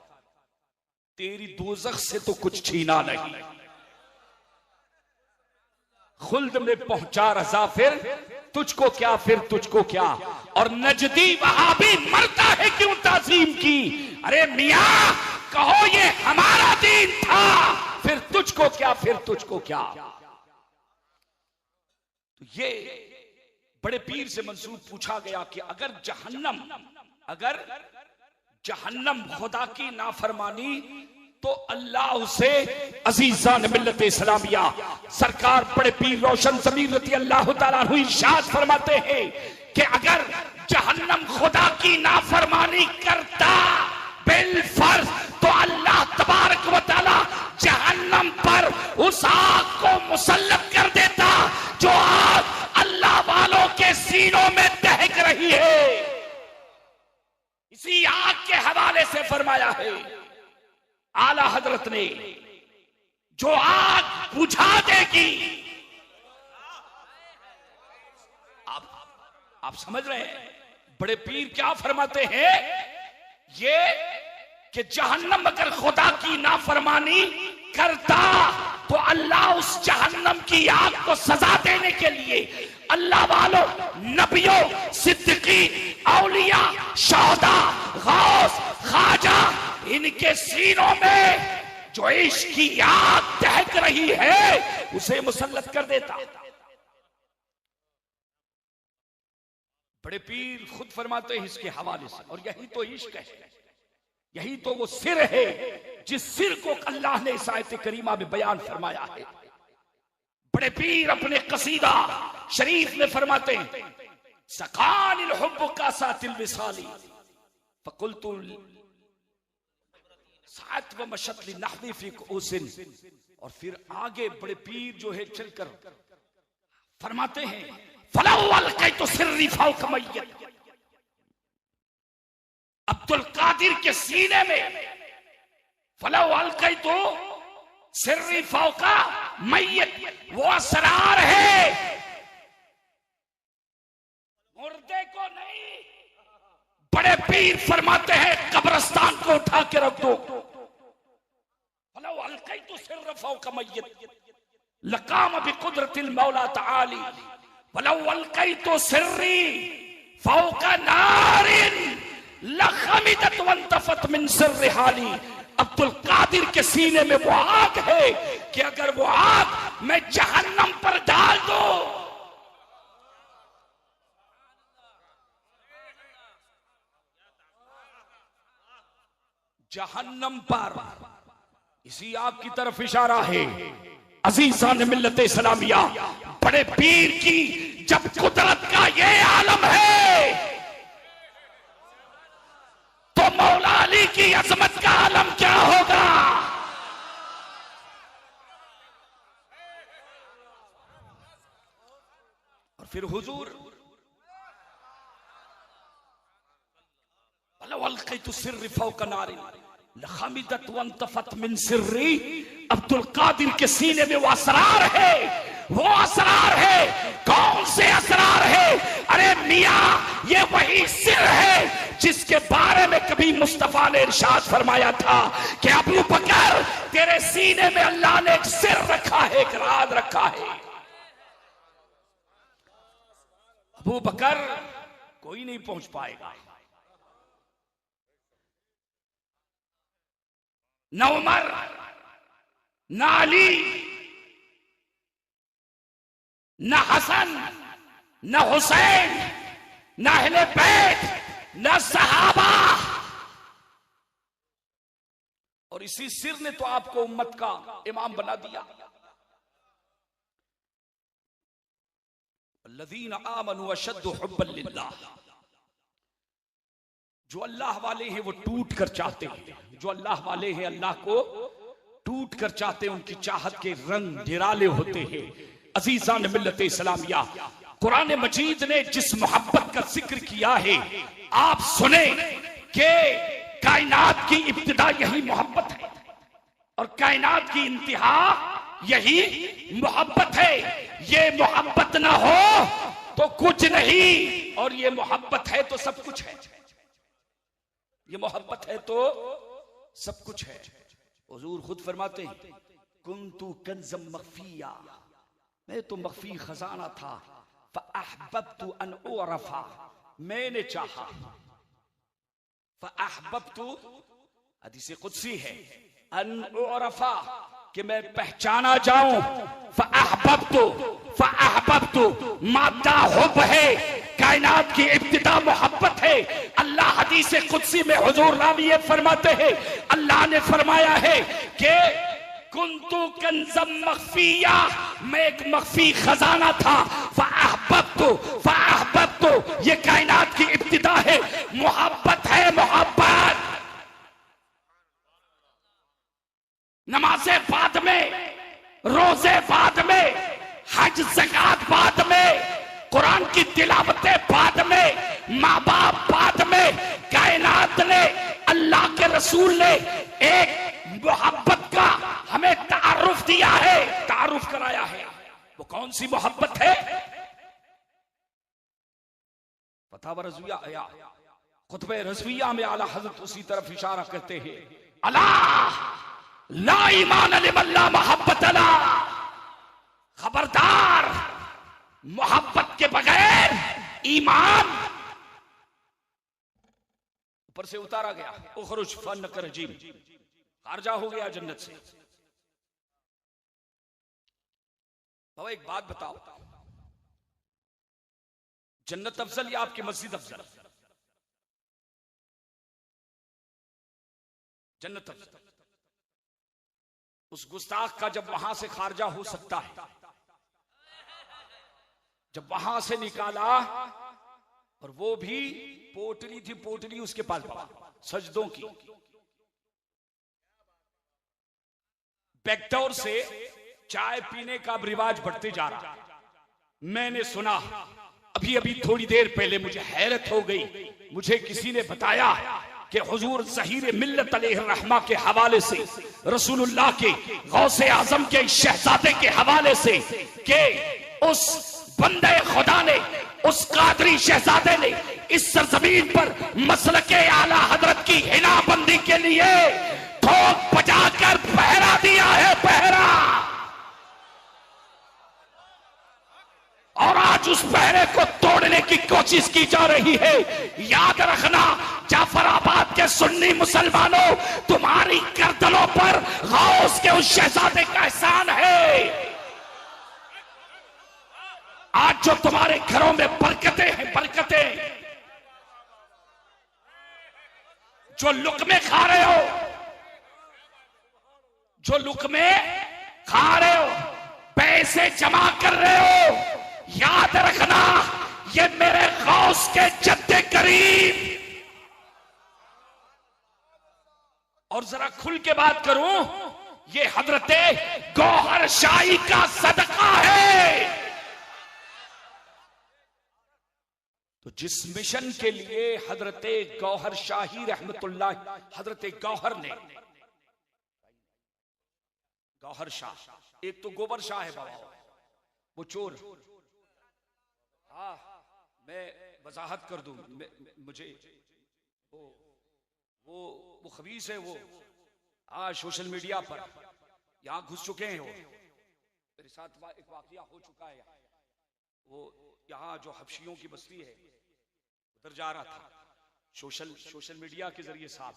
तेरी दोजख से तो कुछ छीना नहीं, खुल्द में पहुंचा रजा फिर तुझको क्या, फिर तुझको क्या। और नजदी वहाबी मरता है क्यों ताजीम की? अरे मियां कहो ये हमारा दीन था, फिर तुझको क्या, फिर तुझको क्या। तो ये बड़े पीर से मंसूब पूछा गया कि अगर जहन्नम खुदा की नाफरमानी, तो अल्लाह उसे अजीजान मिल्लत इस्लामिया सरकार बड़े पीर रोशन ज़मीर रज़ी अल्लाह तआला अन्हु इरशाद फरमाते हैं कि अगर जहन्नम खुदा की नाफरमानी करता बिलफर्ज, तो अल्लाह तबारक व तआला जहन्नम पर उस आग को मुसल्लत कर देता जो आग अल्लाह वालों के सीनों में दहक रही है। इसी आग के हवाले से फरमाया है आला हजरत ने, जो आग बुझा देगी। आप समझ रहे हैं बड़े पीर क्या फरमाते हैं? ये कि जहन्नम अगर खुदा की नाफरमानी करता, तो अल्लाह उस जहन्नम की आग को सजा देने के लिए अल्लाह वालों, नबियों, सिद्दीकीन, औलिया, शहदा, गौस, ख्वाजा, इनके सीनों में जो इश्क की आग दहक रही है उसे मुसल्लत कर देता। बड़े पीर खुद फरमाते हैं इसके हवाले से, और यही तो इश्क है, यही तो वो सिर है जिस सिर को अल्लाह ने इस आयत करीमा में बयान फरमाया है। बड़े पीर अपने कसीदा शरीफ में फरमाते हैं, सकानिल हुब्ब का सातिल विसाली फकुलतु सात व मशतली नहदी फी कुसिन। और फिर आगे बड़े पीर जो है चलकर फरमाते हैं, फलाउ अलकैतु सिर्री फौक मय्यत। अब्दुल कादिर के सीने में फलाउ अलकैतु सिर्री फौका मय्यत, वो असरार है, मुर्दे को नहीं। बड़े पीर फरमाते हैं कब्रिस्तान को उठा के रख दो, फलाउ अलकैतु सिर्र फौका मय्यत लकाम बिकुदरतिल मौला तआली फलाउ अलकैतु सिर्री फौका नारिन लखमिदत वंतफत मिन सिर्रि हाली। अब्दुल कादिर के सीने में वो आग है कि अगर वो आग मैं जहन्नम पर डाल दो, जहन्नम पर, इसी आग की तरफ इशारा है अजीजान मिल्लत इस्लामिया। बड़े पीर की जब कुदरत का ये आलम है, तो मौला अली की अजमत का आलम क्या होगा? और फिर हुजूर अब्दुल कादिर के सीने में वो असरार है, वो असरार है। कौन से असरार है? अरे मियां, ये वही सिर है जिसके बारे में कभी मुस्तफा ने इरशाद फरमाया था कि अबू बकर, तेरे सीने में अल्लाह ने एक सिर रखा है, एक राज रखा है। अबू बकर कोई नहीं पहुंच पाएगा, न उमर, न अली, न हसन, न हुसैन, न अहले बैत, न सहाबा। और इसी सिर ने तो आपको उम्मत का इमाम बना दिया। अल्लज़ीना आमनू अशद्दु हुब्बन लिल्लाह, जो अल्लाह वाले हैं वो टूट कर चाहते हैं, जो अल्लाह वाले हैं अल्लाह को टूट कर चाहते हैं, उनकी चाहत के रंग निराले होते हैं। अजीजान मिल्लत इस्लामिया, कुरान मजीद ने जिस मोहब्बत का जिक्र किया है, आप सुने कि कायनात की इब्तिदा यही मोहब्बत है और कायनात की इंतहा यही मोहब्बत है। ये मोहब्बत ना हो तो कुछ नहीं, और ये मोहब्बत है तो सब कुछ है। ये मोहब्बत है तो सब कुछ है। हुजूर खुद फरमाते हैं, कुन्तु कंज़म मख्फिया, मैं तो मख्फी खजाना था। फ़अहबब्तु अन उअरफ़ा, मैंने चाहा। फ़अहबब्तु हदीस कुदसी है, अन उअरफ़ा, कि मैं पहचाना जाऊं। फ़अहबब्तु मादा हुब है, कायनात की इब्तिदा मोहब्बत है। अल्लाह हदीस कुदसी में हुजूर रावी फरमाते हैं, अल्लाह ने फरमाया है कि कुन्तु कंज़म मख्फिया, मैं एक मख्फी खजाना था। फ़अहबब्तु, ये कायनात की इब्तिदा है, मोहब्बत है, मोहब्बत। नमाज़े बाद में, रोजे बाद में, हज ज़कात बाद में, कुरान की तिलावतें बाद में, माँ बाप बाद में, कायनात ने, अल्लाह के रसूल ने एक मोहब्बत का हमें तारुफ दिया है, तारुफ कराया है। वो कौन सी मोहब्बत है? फतवा रज़विया आया, खुतबे रज़विया में आला हज़रत उसी तरफ इशारा करते हैं, अला ला ईमान लिमन ला मोहब्बत ला, खबरदार, मोहब्बत के बगैर ईमान। ऊपर से उतारा गया, उखरुज फन्नक रजीम, खारजा हो गया जन्नत से। बाबा एक बात बताओ, जन्नत अफजल या आपकी मस्जिद अफजल? जन्नत अफजल। उस गुस्ताख का जब वहां से खारजा हो सकता है, जब वहां से निकाला, और वो भी पोटली थी, पोटली उसके पास सजदों की, बैकडोर से चाय पीने का रिवाज बढ़ते जा रहा। मैंने सुना अभी अभी थोड़ी देर पहले, मुझे हैरत हो गई, मुझे किसी ने बताया कि हुजूर ज़हीर मिल्लत अलैहिर्रहमा के हवाले से, रसूलुल्लाह के गौसे आजम के शहजादे के हवाले से, कि उस बंदे खुदा ने, उस कादरी शहजादे ने इस सरजमीन पर मसलके आला हजरत की हिनाबंदी के लिए ठोक बजाकर पहरा दिया है, पहरा। और आज उस पहरे को तोड़ने की कोशिश की जा रही है। याद रखना, जाफराबाद के सुन्नी मुसलमानों, तुम्हारी गर्दनों पर गौस के उस शहजादे का एहसान है। आज जो तुम्हारे घरों में बरकतें हैं, बरकतें, जो लुकमे खा रहे हो, जो लुकमे खा रहे हो, पैसे जमा कर रहे हो, याद रखना, ये मेरे गौस के जद्दे करीब। और जरा खुल के बात करूं, ये हजरते गौहर शाही का सदका है। तो जिस मिशन के लिए हजरत गौहर शाही रहमतुल्लाह, हजरत गौहर ने, गौहर शाह, एक तो गोबर शाह है बाबा, वो चोर, हाँ मैं वजाहत कर दूं, मुझे वो खबीस है, वो आज सोशल मीडिया पर यहां घुस चुके हैं। वो मेरे साथ एक वाकया हो चुका है, वो यहाँ जो हबशियों की बस्ती है उधर जा रहा था, सोशल मीडिया के जरिए, साहब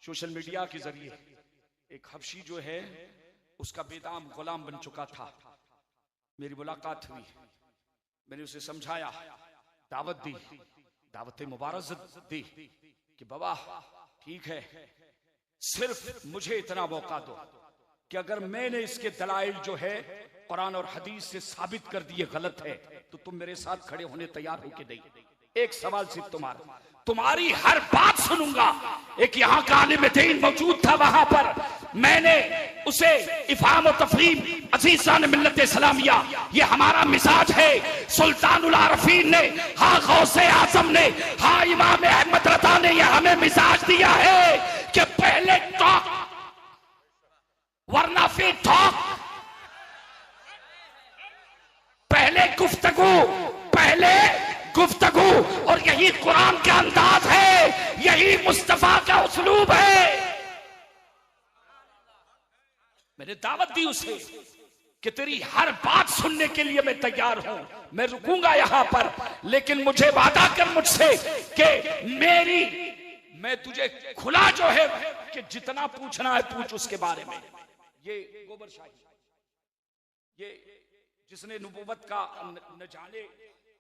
सोशल मीडिया के जरिए एक हबशी जो है उसका बेदाम गुलाम बन चुका था। मेरी मुलाकात हुई, मैंने उसे समझाया, दावत दी, दावत मुबारक दी कि बाबा ठीक है, सिर्फ मुझे इतना मौका दो कि अगर मैंने इसके दलाइल जो है कुरान और हदीस से साबित कर दिए गलत है तो तुम मेरे साथ खड़े होने तैयार हो के नहीं। एक सवाल सिर्फ तुम्हारा, तुम्हारी हर बात सुनूंगा। एक यहाँ का आलिम दीन मौजूद था वहां पर, मैंने उसे इफहाम और तफहीम अज़ीज़ान मिल्लत इस्लामिया, ये हमारा मिजाज है, सुल्तानुल आरफीन ने, हाँ गौसे आज़म ने, हाँ इमाम अहमद रज़ा ने ये हमें मिजाज दिया है कि पहले टॉक वरना फिर टॉक, पहले गुफ्तगू, पहले गुफ्तगू, और यही कुरान का अंदाज है, यही मुस्तफा का उसलूब है। मैंने दावत दी उसे कि तेरी हर बात सुनने के लिए मैं तैयार हूं, मैं रुकूंगा यहां पर, लेकिन मुझे वादा कर मुझसे कि मैं तुझे खुला जो है कि जितना पूछना है पूछ उसके बारे में। ये गोबर शाही, ये जिसने नबूवत का न जाने,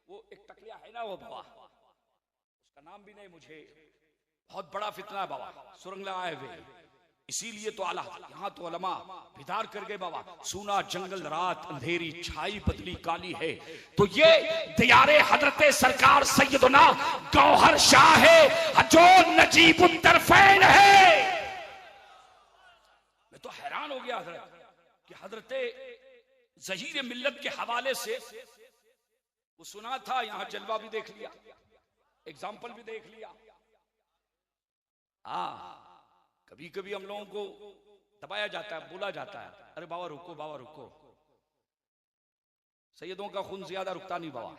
वो एक टकलिया है ना वो बाबा, उसका नाम भी नहीं मुझे, बहुत बड़ा फितना है बाबा, सुरंग लगाए हुए, इसीलिए तो आला यहाँ तो उलमा बिदार कर गए बाबा, सुना जंगल रात अंधेरी छाई बदली काली है। तो ये दियारे हजरत सरकार सैयदना गौहर शाह है जो नजीबुत तरफैन है। मैं तो हैरान हो गया हजरत कि हजरत ज़हीर मिल्लत के हवाले से वो सुना था, यहां जलवा भी देख लिया, एग्जाम्पल भी देख लिया। कभी कभी हम लोगों को दबाया जाता है, बोला जाता है, अरे बाबा रुको, बाबा रुको, सैयदों का खून ज्यादा रुकता नहीं बाबा,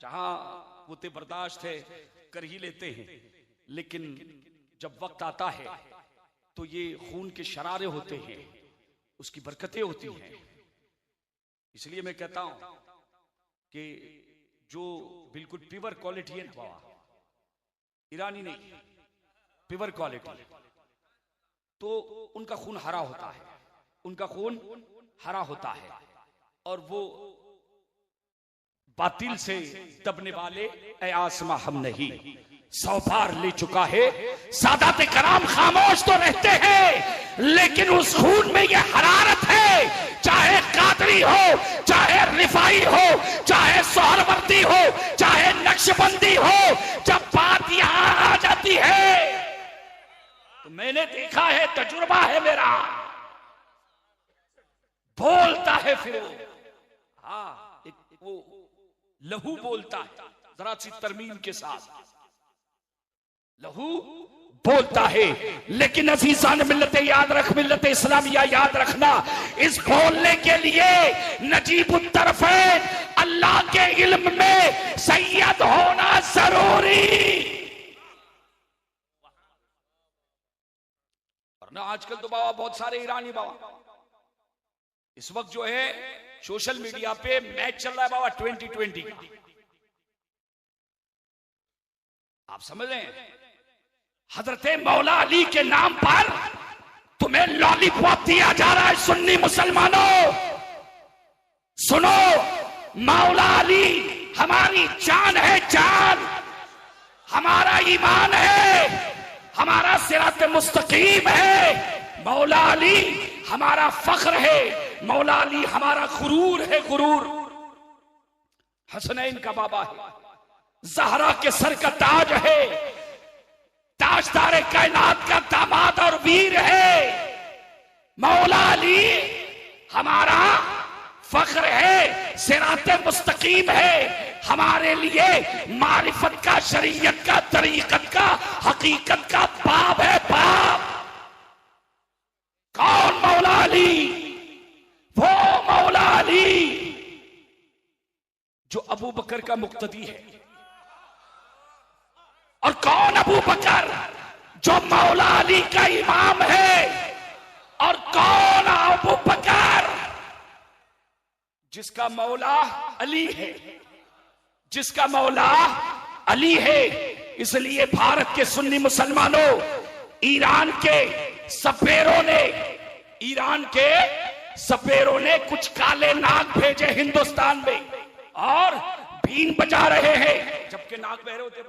जहां वो बर्दाश्त है कर ही लेते हैं, लेकिन जब वक्त आता है तो ये खून के शरारे होते हैं, उसकी बरकतें होती हैं। इसलिए मैं कहता हूं कि जो बिल्कुल प्योर क्वालिटी है ना बाबा, ईरानी नहीं, प्योर क्वालिटी, तो उनका खून हरा होता है, उनका खून हरा होता है, और वो बातिल से दबने वाले ऐ आसमा हम नहीं, 100 बार ले चुका है। सादात कराम खामोश तो रहते हैं, लेकिन उस खून में ये हरारत है, चाहे कादरी हो, चाहे रिफाई हो, चाहे सोहरवर्दी हो, चाहे नक्शबंदी हो, जब बात यहां आ जाती है तो मैंने देखा है, तजुर्बा है मेरा, बोलता है फिर वो लहू बोलता है, जरा सी तरमीम के साथ लहू बोलता है। लेकिन अज़ीज़ान मिल्लत याद रख, मिल्लत इस्लामिया याद रखना, इस बोलने के लिए नजीबुत तरफैन अल्लाह के इल्म में सैयद होना जरूरी। वरना आजकल तो बाबा बहुत सारे ईरानी बाबा, इस वक्त जो है सोशल मीडिया पे मैच चल रहा है बाबा 2020 का, आप समझ रहे हैं, हजरत मौला अली के नाम पर तुम्हें लॉलीपॉप दिया जा रहा है। सुन्नी मुसलमानों सुनो, मौला अली हमारी जान है, जान, हमारा ईमान है, हमारा सिरात मुस्तकीम है, मौला अली हमारा फख्र है, मौला अली हमारा गुरूर है, गुरूर। हसनैन का बाबा है, ज़हरा के सर का ताज है, ताजदार कायनात का दामाद और वीर है, मौला अली हमारा फख्र है, सिरात मुस्तकीम है, हमारे लिए मारिफत का, शरीयत का, तरीकत का, हकीकत का बाप है, बाप। कौन मौला अली? वो मौला अली जो अबू बकर का मुक्तदी है। और कौन अबू बकर? जो मौला अली का इमाम है। और कौन अबू बकर? जिसका मौला अली है, जिसका मौला अली है। इसलिए भारत के सुन्नी मुसलमानों, ईरान के सपेरों ने कुछ काले नाग भेजे हिंदुस्तान में और बीन बजा रहे हैं, जबकि नाग बहरे होते।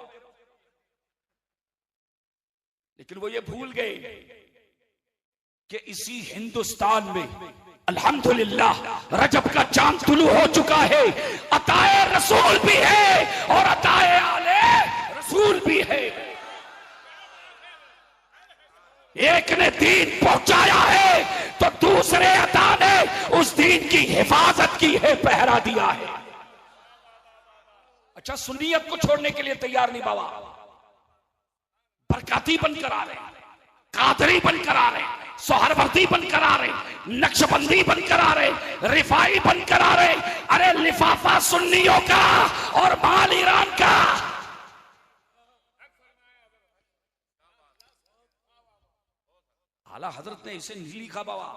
लेकिन वो ये भूल गए कि इसी हिंदुस्तान में अल्हम्दुलिल्लाह रजब का चांद तुलू हो चुका है, अताए रसूल भी है और अताए आले रसूल भी है। एक ने दीन पहुंचाया है तो दूसरे अता ने उस दीन की हिफाजत की है, पहरा दिया है। अच्छा, सुन्नियत को छोड़ने के लिए तैयार नहीं बाबा। बरकाती बनकर आ रहे, कादरी बनकर आ रहे, सोहरवर्दी बनकर आ रहे, नक्शबंदी बनकर आ रहे, रिफाई बनकर आ रहे। अरे लिफाफा सुन्नियों का और माल ईरान का। आला हजरत ने इसे नहीं लिखा बाबा,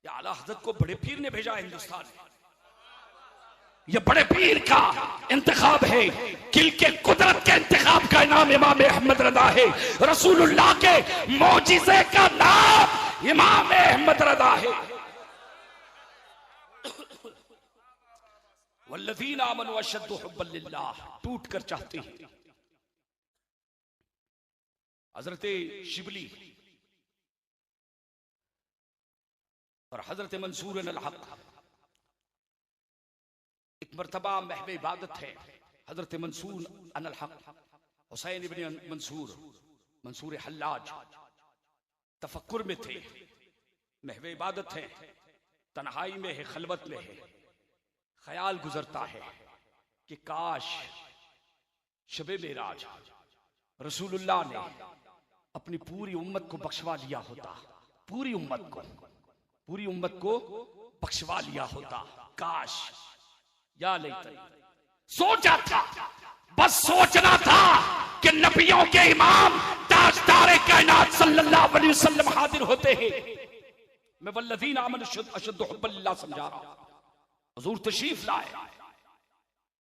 या आला हजरत को बड़े पीर ने भेजा हिंदुस्तान में। यह बड़े पीर का इंतखाब है, किल के कुदरत के इंतखाब का इनाम इमाम अहमद रदा है। रसूलुल्लाह के मौजिज़े का नाम इमाम अहमद रदा है। वल्लज़ीना आमनू अशद्दु हुब्बन लिल्लाह, टूट कर चाहते हैं। हजरत शिबली और हजरत मंसूर अल हक एक मर्तबा महब इबादत है। हजरत मंसूर अल हक हुसैन इब्न मंसूर हल्लाज तफक्कुर में थे, महब इबादत है, तन्हाई में है, खलवत में है। ख्याल गुजरता है कि काश शबे मेराज रसूलुल्लाह ने अपनी पूरी उम्मत को बख्शवा लिया होता, पूरी उम्मत को बख्शवा लिया होता। काश, या नहीं, सोचा था, बस सोचना था कि नबियों के इमाम ताजदार कायनात सल्लल्लाहु अलैहि वसल्लम हाजिर होते हैं। मैं वल्लज़ीना आमनू अशद्दु हुब्बन लिल्लाह समझा रहा हूं। हुजूर तशरीफ लाए।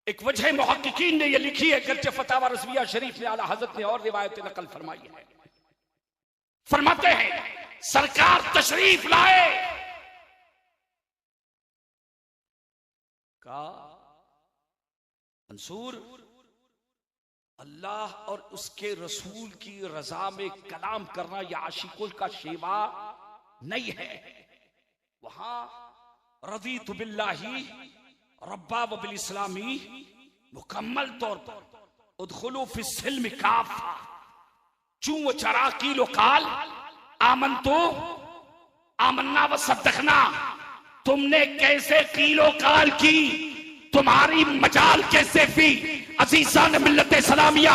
एक वजह मुहक्किकीन ने यह लिखी है, गर्चे फतावा रज़विया शरीफ में आला हज़रत ने और रिवायतें नकल फरमाई है। फरमाते हैं सरकार तशरीफ लाए, का मंसूर, अल्लाह और उसके रसूल की रजा में कलाम करना यह आशिकों का शेवा नहीं है। वहां रज़ीतु बिल्लाही रब्बा व बिल इस्लामी मुकम्मल तौर पर उदखुलू फिस सिल्म काफा चू चरा कीलो काल आमन तो आमन्ना व सद्दखना। तुमने कैसे कीलो काल की, तुम्हारी मजाल कैसे भी। अजीज़ान मिल्लत इस्लामिया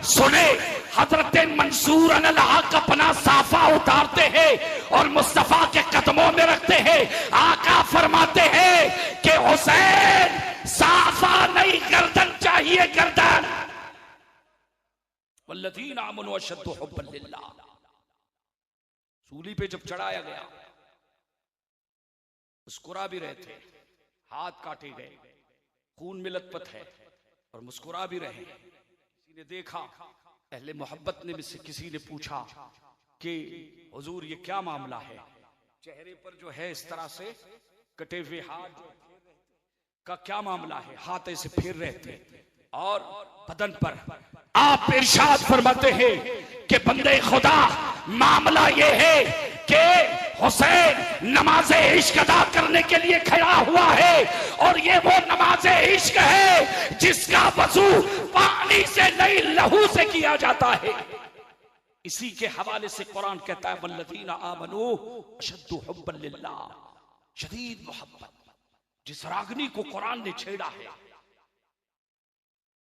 सुने, हजरत मंसूर अल हक अपना साफा उतारते हैं और मुस्तफा के कदमों में रखते हैं। आका फरमाते हैं कि हुसैन साफा नहीं, गर्दन चाहिए, गर्दन। वल्लज़ीना आमनू अशद्दु हुब्बन लिल्लाह। सूली पे जब चढ़ाया गया, मुस्कुरा भी रहे थे, हाथ काटे गए, खून में लथपथ है और मुस्कुरा भी रहे। किसी ने देखा, अहले मोहब्बत ने मुझसे किसी ने पूछा कि हुजूर ये क्या मामला है। चेहरे पर जो है इस तरह से कटे हुए हाथ का क्या मामला है। हाथ ऐसे फिर रहे थे और बदन पर आप इरशाद फरमाते हैं कि बंदे खुदा, मामला ये है कि हुसैन नमाज इश्क अदा करने के लिए खड़ा हुआ है और ये वो नमाज इश्क है जिसका वजू पानी से नहीं, लहू से किया जाता है। इसी के हवाले से कुरान कहता है वल्लज़ीना आमनू अशद्दु हुब्बन लिल्लाह, शदीद मोहब्बत। जिस रागनी को कुरान ने छेड़ा है,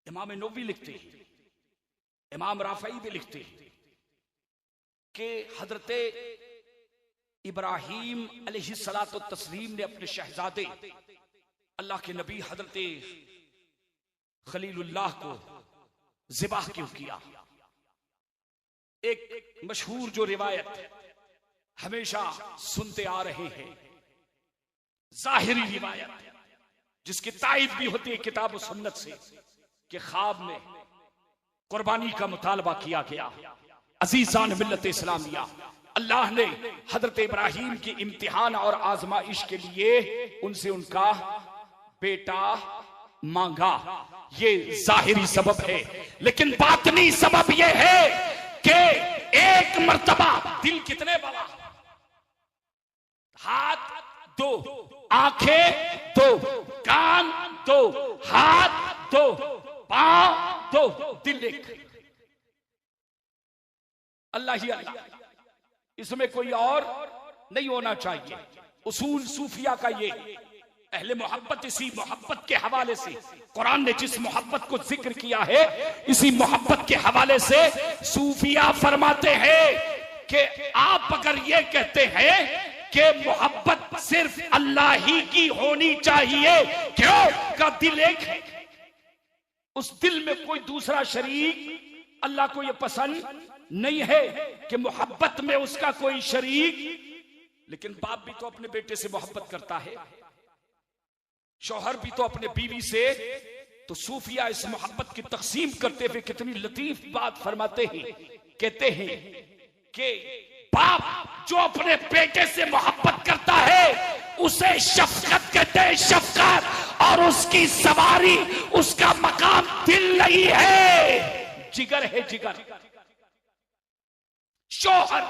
इमाम नबवी लिखते हैं, इमाम राफई भी लिखते हैं कि हजरत इब्राहीम अलैहिस्सलातु तस्लीम ने अपने शहजादे अल्लाह के नबी हजरत खलीलुल्लाह को ज़िबाह क्यों किया। एक मशहूर जो रिवायत हमेशा सुनते आ रहे हैं, जाहिरी रिवायत जिसकी तायद भी होती है किताब और सुन्नत से, कि ख्वाब में कुर्बानी का मुतालबा किया गया। अजीजान मिल्लत इस्लामिया, अल्लाह ने हजरत इब्राहीम की इम्तिहान और आजमाइश के लिए उनसे उनका बेटा मांगा। ये जाहिरी सबब है, लेकिन बातनी सबब यह है कि एक मर्तबा दिल कितने बड़ा, हाथ दो, आंखें दो, कान दो, हाथ दो, पांव दो, दिल एक। अल्लाह ही अल्लाह, इसमें कोई और नहीं होना चाहिए। उसूल सूफिया का ये, अहले मोहब्बत इसी मोहब्बत के हवाले से, कुरान ने जिस मोहब्बत को जिक्र किया है इसी मोहब्बत के हवाले से सूफिया फरमाते हैं कि आप अगर ये कहते हैं कि मोहब्बत सिर्फ अल्लाह ही की होनी चाहिए, क्यों का दिल एक है, उस दिल में कोई दूसरा शरीक, अल्लाह को यह पसंद नहीं है कि मोहब्बत में उसका कोई शरीक। लेकिन बाप भी तो अपने बेटे से मोहब्बत करता है, शौहर भी तो अपने बीवी से। तो सूफिया इस मोहब्बत की तकसीम करते हुए कितनी लतीफ बात फरमाते हैं, कहते हैं कि बाप जो अपने बेटे से मोहब्बत करता है उसे शफकत कहते हैं, शफकत, और उसकी सवारी, उसका मकाम दिल नहीं है, जिगर है, जिगर। शौहर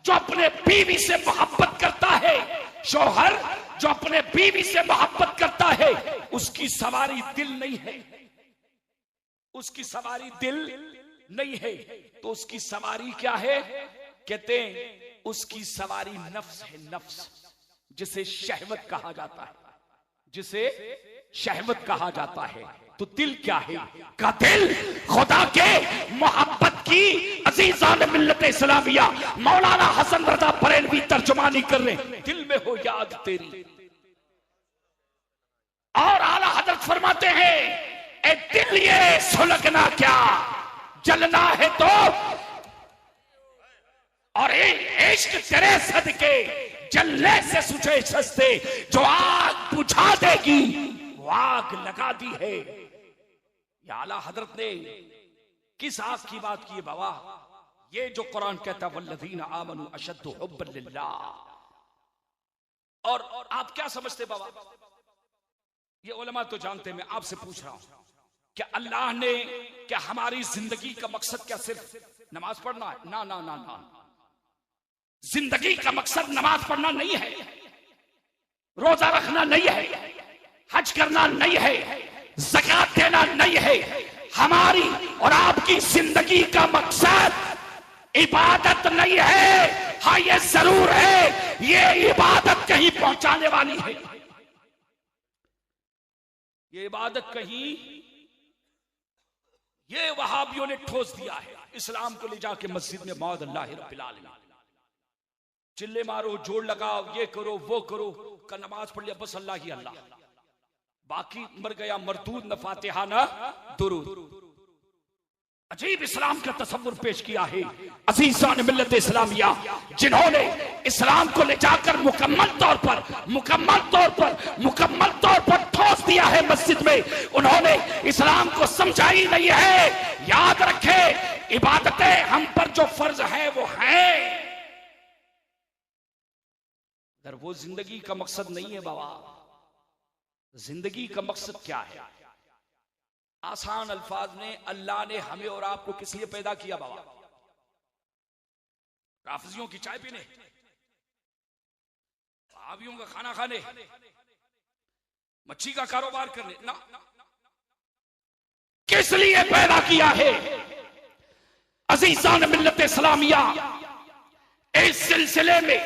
जो अपने बीवी से मोहब्बत करता है, शौहर जो अपने बीवी से मोहब्बत करता है, उसकी सवारी दिल नहीं है, उसकी सवारी दिल नहीं है। तो उसकी सवारी क्या है? कहते हैं उसकी सवारी नफ्स है, नफ्स, जिसे शहवत कहा जाता है, जिसे शहवत कहा जाता है। तो दिल क्या है? का दिल खुदा के मोहब्बत की अजीजान मिल्लत इस्लामिया मौलाना हसन रजा बरेलवी तर्जुमानी कर रहे हैं, दिल में हो याद तेरी। और आला हजरत फरमाते हैं, ए दिल ये सुलगना क्या, जलना है तो, और इश्क तेरे सदके जलने से सुझे सस्ते, जो आग बुझा देगी वो आग लगा दी है। या आला हजरत ने किस आग की बात की है बाबा? ये जो कुरान कहता है वल्लज़ीना आमनू अशद्दु हुब्बन लिल्लाह। और आप क्या समझते बाबा? ये उलमा तो जानते, मैं आपसे पूछ रहा हूं, क्या अल्लाह ने, क्या हमारी जिंदगी का मकसद क्या सिर्फ नमाज पढ़ना है? ना ना ना ना, जिंदगी का मकसद नमाज पढ़ना नहीं है, रोजा रखना नहीं है, हज करना नहीं है, ज़कात देना नहीं है। हमारी और आपकी जिंदगी का मकसद इबादत नहीं है। हाँ ये जरूर है, ये इबादत कहीं पहुंचाने वाली है, ये इबादत कहीं, ये वहाबियों ने ठोस दिया है। इस्लाम को ले जाके मस्जिद में मौद अल्लाह रब्बिल आलमीन, चिल्ले मारो, जोड़ लगाओ, ये करो वो करो, का नमाज पढ़ लिया बस अल्लाह ही अल्लाह, बाकी मर गया मरदूद, न फातिहा न दुरूद। अजीब इस्लाम का तस्वुर पेश किया है अजीजान मिल्लत इस्लामिया, जिन्होंने इस्लाम को ले जाकर मुकम्मल तौर पर ठोस दिया है मस्जिद में। उन्होंने इस्लाम को समझा ही नहीं है। याद रखे, इबादतें हम पर जो फर्ज है वो है, अगर वो जिंदगी का मकसद नहीं है बाबा, जिंदगी का मकसद क्या है? आसान अल्फाज में, अल्लाह ने हमें और आपको किस लिए पैदा किया बाबा? राफिजियों की चाय पीने, वहाबियों का खाना खाने, मच्छी का कारोबार करने? ना, किस लिए पैदा किया है? अजीजान मिल्लत इस्लामिया, इस सिलसिले में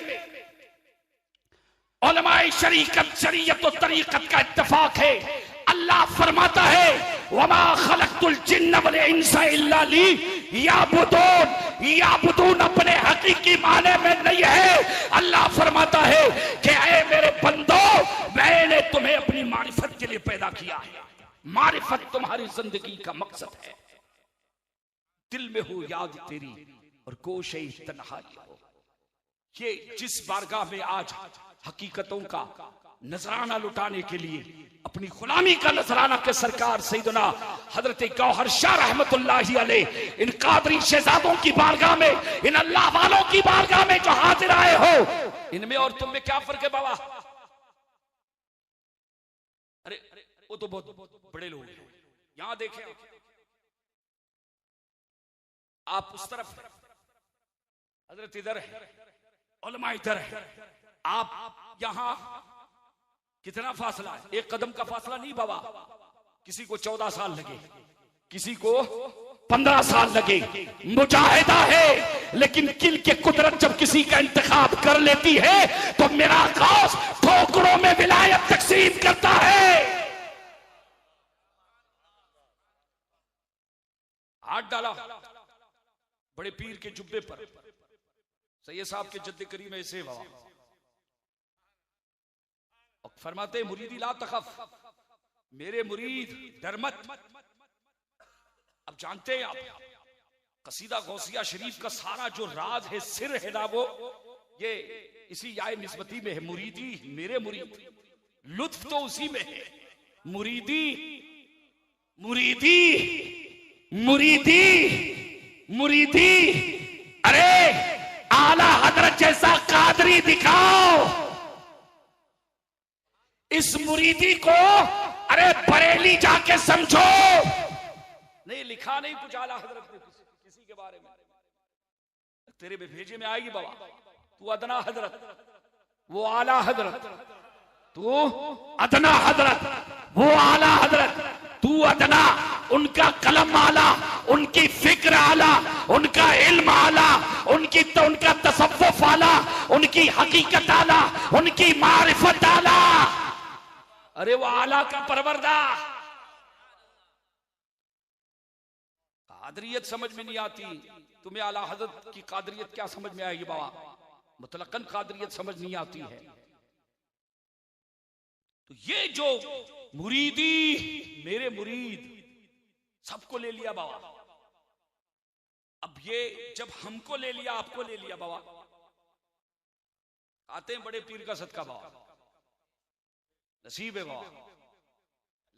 उलमाए शरीयत और तरीकत का इत्तेफाक है। अल्लाह फरमाता है वमा खलक़तुल जिन्न वल इंसा इल्ला याबुदून अपने हकीकी माने में नहीं है। अल्लाह फरमाता है कि ऐ मेरे बंदो, मैंने तुम्हें अपनी मारिफत के लिए पैदा किया है। मारिफत तुम्हारी जिंदगी का मकसद है। दिल में हो याद तेरी और कोशे तन्हाई हो। ये जिस बारगाह में आज हकीकतों का नजराना लुटाने के लिए अपनी गुलामी का नजराना के सरकार सैयदना हजरत गौहर शाह रहमतुल्लाहि अलैह इन कादरी शहजादों की बारगाह में, इन अल्लाह वालों की बारगाह में जो हाजिर आए हो, इनमें और तुम में क्या फर्क है बाबा? अरे वो तो बहुत बड़े लोग हैं। यहां देखें आप, उस तरफ हजरत इधर है, उलमा इधर है, आप यहां कितना फासला है? एक कदम का फासला नहीं बाबा। किसी को 14 साल लगे, किसी को 15 साल लगे। मुजाहिदा है, लेकिन किल के कुदरत जब किसी का इंतखाब कर लेती है तो मेरा गौस ठोकरों में विलायत तकसीम करता है। हाथ डाला बड़े पीर के जुब्बे पर, सैयद साहब के जद्दे करीम ऐसे बाबा, और फरमाते मुरीदी ला तखफ, मेरे मुरीद डर मत। अब जानते हैं आप, कसीदा गौसिया शरीफ का सारा जो राज है, सिर है ना, वो ये इसी याए निस्बती में है। मुरीदी मेरे मुरीद, लुत्फ तो उसी में है। मुरीदी मुरीदी मुरीदी मुरीदी, अरे आला हजरत जैसा कादरी दिखाओ। इस मुरीदी को अरे बरेली जाके समझो। नहीं लिखा नहीं कुछ आला हजरत ने किसी के बारे में। तेरे में भेजे में आएगी बाबा। तू अदना हजरत, वो आला हजरत। तू अदना हजरत, वो आला हजरत। तू अदना, उनका कलम आला, उनकी फिक्र आला, उनका इल्म आला, उनका तसव्वुफ आला, उनकी हकीकत आला, उनकी मारिफत आला। अरे वो आला का परवरदा। कादरियत समझ में नहीं आती तुम्हें, आला हजरत की कादरियत क्या समझ में आएगी बाबा? मुतलकन कादरियत समझ नहीं आती है। तो ये जो मुरीदी मेरे मुरीद सबको ले लिया बाबा। अब ये जब हमको ले लिया, आपको ले लिया बाबा, आते हैं बड़े पीर का सदका बाबा, नसीब है बाबा,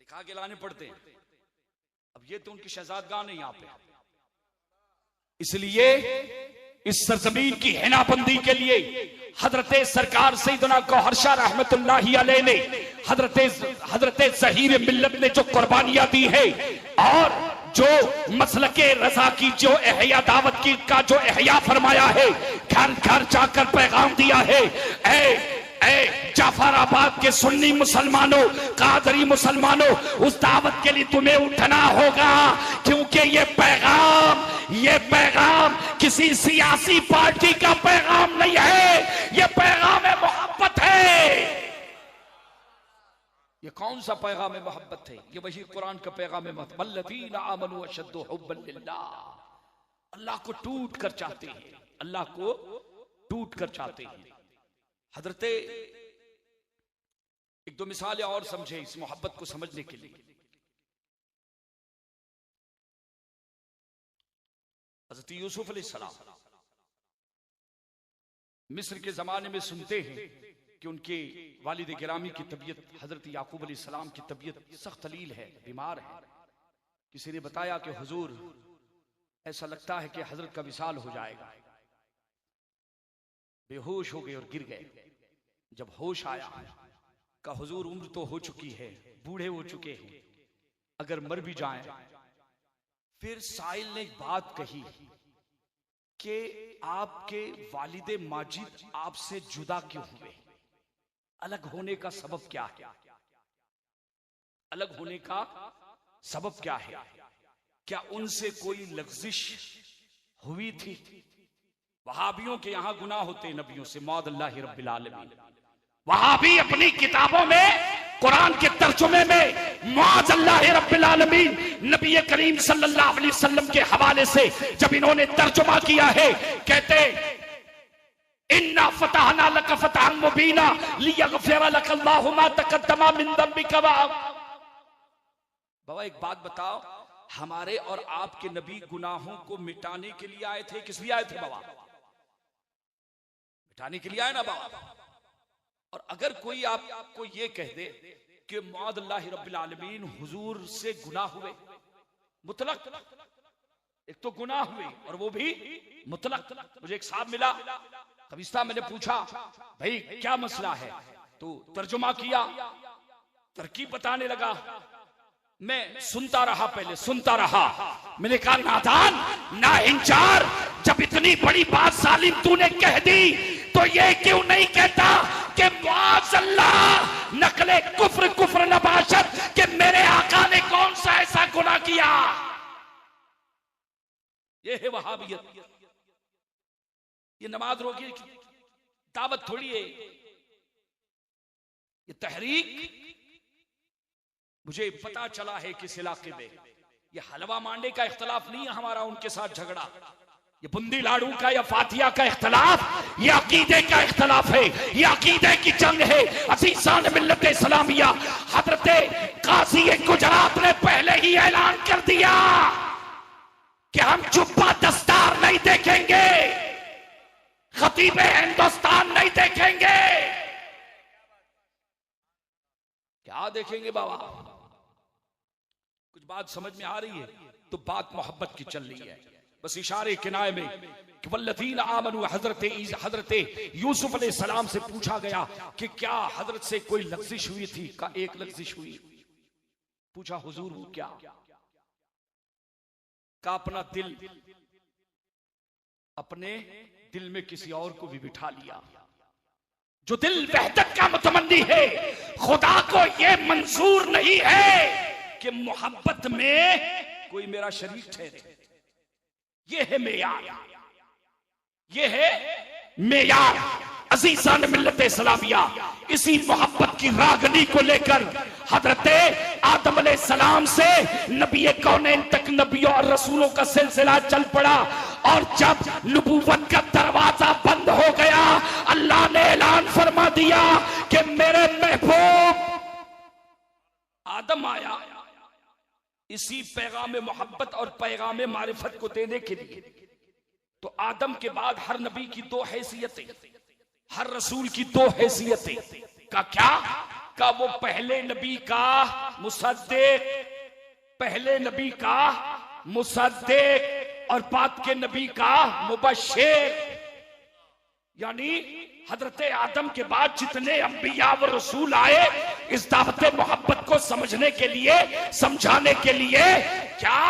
लिखा के लाने पड़ते हैं। अब ये तो उनकी शहजादगाह नहीं यहाँ पे, इसलिए इस सरजमीन की हिनाबंदी के लिए हजरत सरकार सैयदना गौहर शाह रहमतुल्लाहि अलैह ने, हजरत ज़हीर मिल्लत ने जो कुर्बानियां दी है और जो मसलके रजा की जो एहया दावत की का जो एहया फरमाया है, घर घर जाकर पैगाम दिया है। जाफराबाद के सुन्नी मुसलमानों, कादरी मुसलमानों, उस दावत के लिए तुम्हें उठना होगा, क्योंकि ये पैगाम किसी सियासी पार्टी का पैगाम नहीं है, ये पैगाम मोहब्बत है। ये कौन सा पैगाम मोहब्बत है? ये वही कुरान का पैगाम है। वल्लज़ीना आमनू अशद्दु हुब्बन लिल्लाह। अल्लाह को टूट कर चाहते हैं, अल्लाह को टूट कर चाहते हैं। हजरत एक दो मिसालें और समझे इस मोहब्बत को समझने के लिए। हजरत यूसुफ अलैहिस्सलाम मिस्र के जमाने में सुनते हैं कि उनके वालिद गिरामी की तबीयत, हजरत याकूब अलैहिस्सलाम की तबीयत सख्त अलील है, बीमार है। किसी ने बताया कि हुजूर ऐसा लगता है कि हजरत का विसाल हो जाएगा। बेहोश हो गए और गिर गए। जब होश आया का हुजूर उम्र तो हो चुकी है, बूढ़े हो चुके हैं, अगर मर भी जाएं। फिर साइल ने एक बात कही कि आपके वालिदे माजिद आपसे जुदा क्यों हुए? अलग होने का सबब क्या है? अलग होने का सबब क्या है? क्या उनसे कोई लग़्ज़िश हुई थी? वहाबियों के यहां गुनाह होते हैं नबियों से, मौदल्लाहि रब्बिल आलमीन। वहाबी अपनी किताबों में कुरान के तर्जुमे में मुआज़ अल्लाह रब्बिल आलमीन नबी करीम सल्लल्लाहु अलैहि वसल्लम के हवाले से जब इन्होंने तर्जुमा किया है, कहते इन्ना फतहना लक फतहन मुबीना लियगफिर लक अल्लाहु मा तक़द्दमा मिन ज़ंबिका। बाबा एक बात बताओ, हमारे और आपके नबी गुनाहों को मिटाने के लिए आए थे, किस लिए आए थे बाबा? मिटाने के लिए आए ना बाबा। और अगर कोई आपको ये कह दे कि मुआज़ अल्लाह रब्बिल आलमीन हुजूर से गुनाह हुए मुतलक, एक तो गुनाह हुए और वो भी मुतलक। मुझे एक साहब मिला कबिस्ता, मैंने पूछा भाई क्या मसला है, तो तर्जुमा किया, तरकीब बताने लगा। मैं सुनता रहा, पहले सुनता रहा। मैंने कहा नादान नाहिंचार, जब इतनी बड़ी बात सालिम तूने कह दी तो ये क्यों नहीं कहता कि मुआज़ अल्लाह नकले कुफ्र कुफ्र नबाशत, कि मेरे आका ने कौन सा ऐसा गुनाह किया। ये है वहाबियत, ये नमाज रोकी की दावत थोड़ी है, ये तहरीक। मुझे पता चला है किस इलाके में ये हलवा मांडे का इख्तलाफ नहीं है हमारा उनके साथ झगड़ा, ये बुंदी लाडू का या फातिया का इख्तलाफ, ये अकीदे का इख्तलाफ है, ये अकीदे की जंग है। अज़ीज़ान मिल्लत इस्लामिया, हजरत काज़ी गुजरात ने पहले ही ऐलान कर दिया कि हम जुब्बा दस्तार नहीं देखेंगे, खतीबे हिंदुस्तान नहीं देखेंगे। क्या देखेंगे बाबा? कुछ बात समझ में आ रही है तो बात मोहब्बत की चल रही है, बस इशारे किनाए में कि वल्लज़ीन आमनू, हजरत यूसुफ अलैहिस्सलाम से पूछा गया कि क्या हजरत से कोई लग़्ज़िश हुई थी? का एक लग़्ज़िश हुई। पूछा हुजूर वो क्या? का अपना दिल, अपने दिल में किसी और को भी बिठा लिया। जो दिल वहदत का मुतमन्नी है, खुदा को यह मंजूर नहीं है कि मोहब्बत में कोई मेरा शरीक ठहरे। ये है मेयार, ये है मेयार। अज़ीज़ान मिल्लत इस्लामिया, इसी मोहब्बत की रागनी को लेकर हजरत आदम अलैहिस्सलाम से नबी कौनैन तक नबियों और रसूलों का सिलसिला चल पड़ा। और जब नबूवत का दरवाजा बंद हो गया, अल्लाह ने ऐलान फरमा दिया कि मेरे महबूब आदम आया इसी पैगाम मोहब्बत और पैगाम मारिफत को देने के लिए। तो आदम के बाद हर नबी की दो हैसियतें, हर रसूल की दो हैसियतें। का क्या? का वो पहले नबी का मुसद्दिक, पहले नबी का मुसद्दिक और बाद के नबी का मुबश्शिर। यानी हजरत आदम के बाद जितने अंबिया व रसूल आए इस दावत मोहब्बत को समझने के लिए, समझाने के लिए, क्या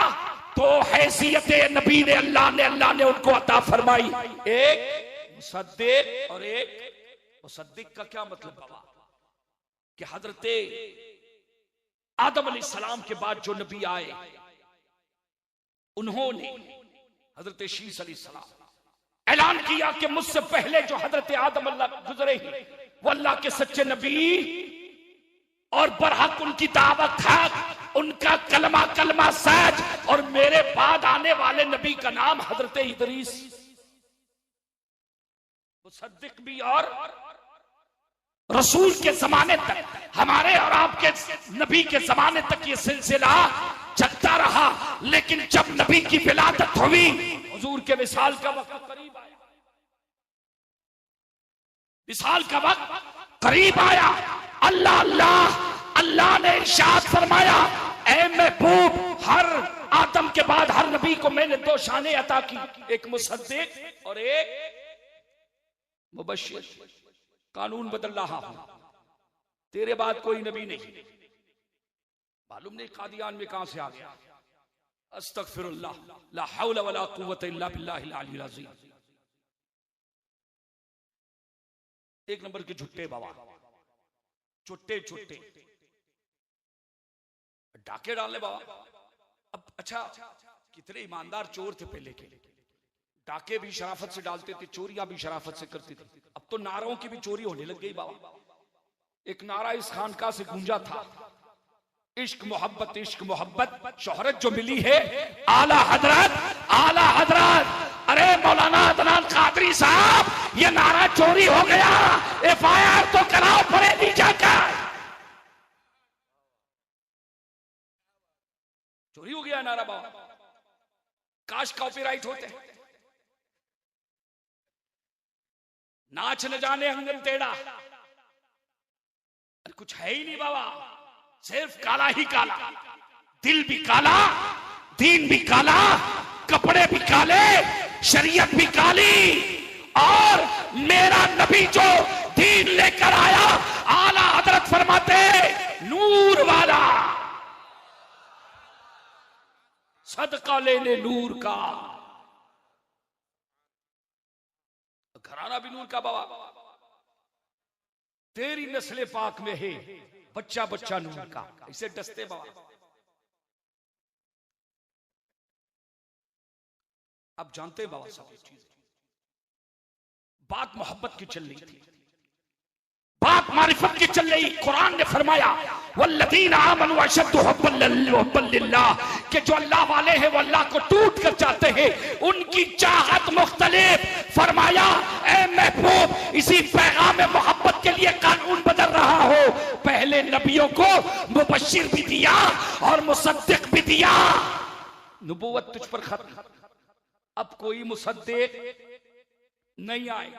तो हैसियत नबी ने अल्लाह ने उनको अता फरमाई। एक मुसद्दिक और एक मुसद्दिक का क्या मतलब बाबा? कि हजरत आदम अलैहिस्सलाम के बाद जो नबी आए उन्होंने हजरत शीस अलैहिस्सलाम ऐलान किया कि मुझसे पहले जो हजरत आदम अल्लाह गुजरे ही वो अल्लाह के सच्चे नबी और बरहक उनकी दावत हक, उनका कलमा कलमा सच। और मेरे बाद आने वाले नबी का नाम हजरत इदरीस। मुसद्दिक भी और रसूल के जमाने तक, हमारे और आपके नबी के जमाने तक ये सिलसिला चलता रहा। लेकिन जब नबी की विलादत हुई, हुजूर के विसाल का वक्त करीब आया, विसाल का वक्त करीब आया। अल्लाह अल्लाह अल्लाह ने इरशाद फरमाया, ऐ महबूब, हर आदम के बाद हर नबी को मैंने दो शाने अता की, एक मुसद्दिक और एक मुबश्शिर। कानून बदल रहा हूं, तेरे बाद कोई नबी नहीं। मालूम नहीं कादियान में कहां से आ गया। अस्तगफिरुल्लाह, ला हौला वला कुव्वता इल्ला बिल्लाहिल अलील अज़ीम। एक नंबर के झुट्टे बाबा, चुट्टे चुट्टे डाके डालने बाबा। अब अच्छा, कितने ईमानदार चोर थे पहले के, डाके भी शराफत से डालते थे, चोरियां भी शराफत से करते थे। अब तो नारों की भी चोरी होने लग गई बाबा। एक नारा इस खानका से गूंजा था, इश्क मोहब्बत शोहरत जो मिली है आला हजरत। अरे मौलाना अदनान कादरी साहब, ये नारा चोरी हो गया, FIR तो कराओ पड़ेगी जाकर। चोरी हो गया नारा बाबा, काश कॉपीराइट होते। नाच न जाने अंगन टेढ़ा, अरे कुछ है ही नहीं बाबा, सिर्फ काला ही काला, दिल भी काला, दीन भी काला, कपड़े भी काले, शरीयत भी काली, और मेरा नबी जो दीन लेकर आया, आला हजरत फरमाते नूर वाला, सदका लेने नूर का, घराना भी नूर का बाबा। तेरी नस्ले पाक में है बच्चा बच्चा नूर का, इसे डसते बाबा। अब जानते बाबा सब चीजें, बात मोहब्बत की चल रही थी, बात मारिफत की चल रही। कुरान ने फरमाया वल्लज़ीना आमनू अशद्दु हुब्बन लिल्लाह, कि जो अल्लाह वाले हैं वो अल्लाह को टूट कर चाहते हैं, उनकी चाहत मुख्तलिफ। फरमाया ए महबूब, इसी पैगाम मोहब्बत के लिए कानून बदल रहा हो। पहले नबियों को मुबश्शिर भी दिया और मुसद्दिक भी दिया, नबूवत तुझ पर खत्म, अब कोई मुसद्दिक नहीं आए,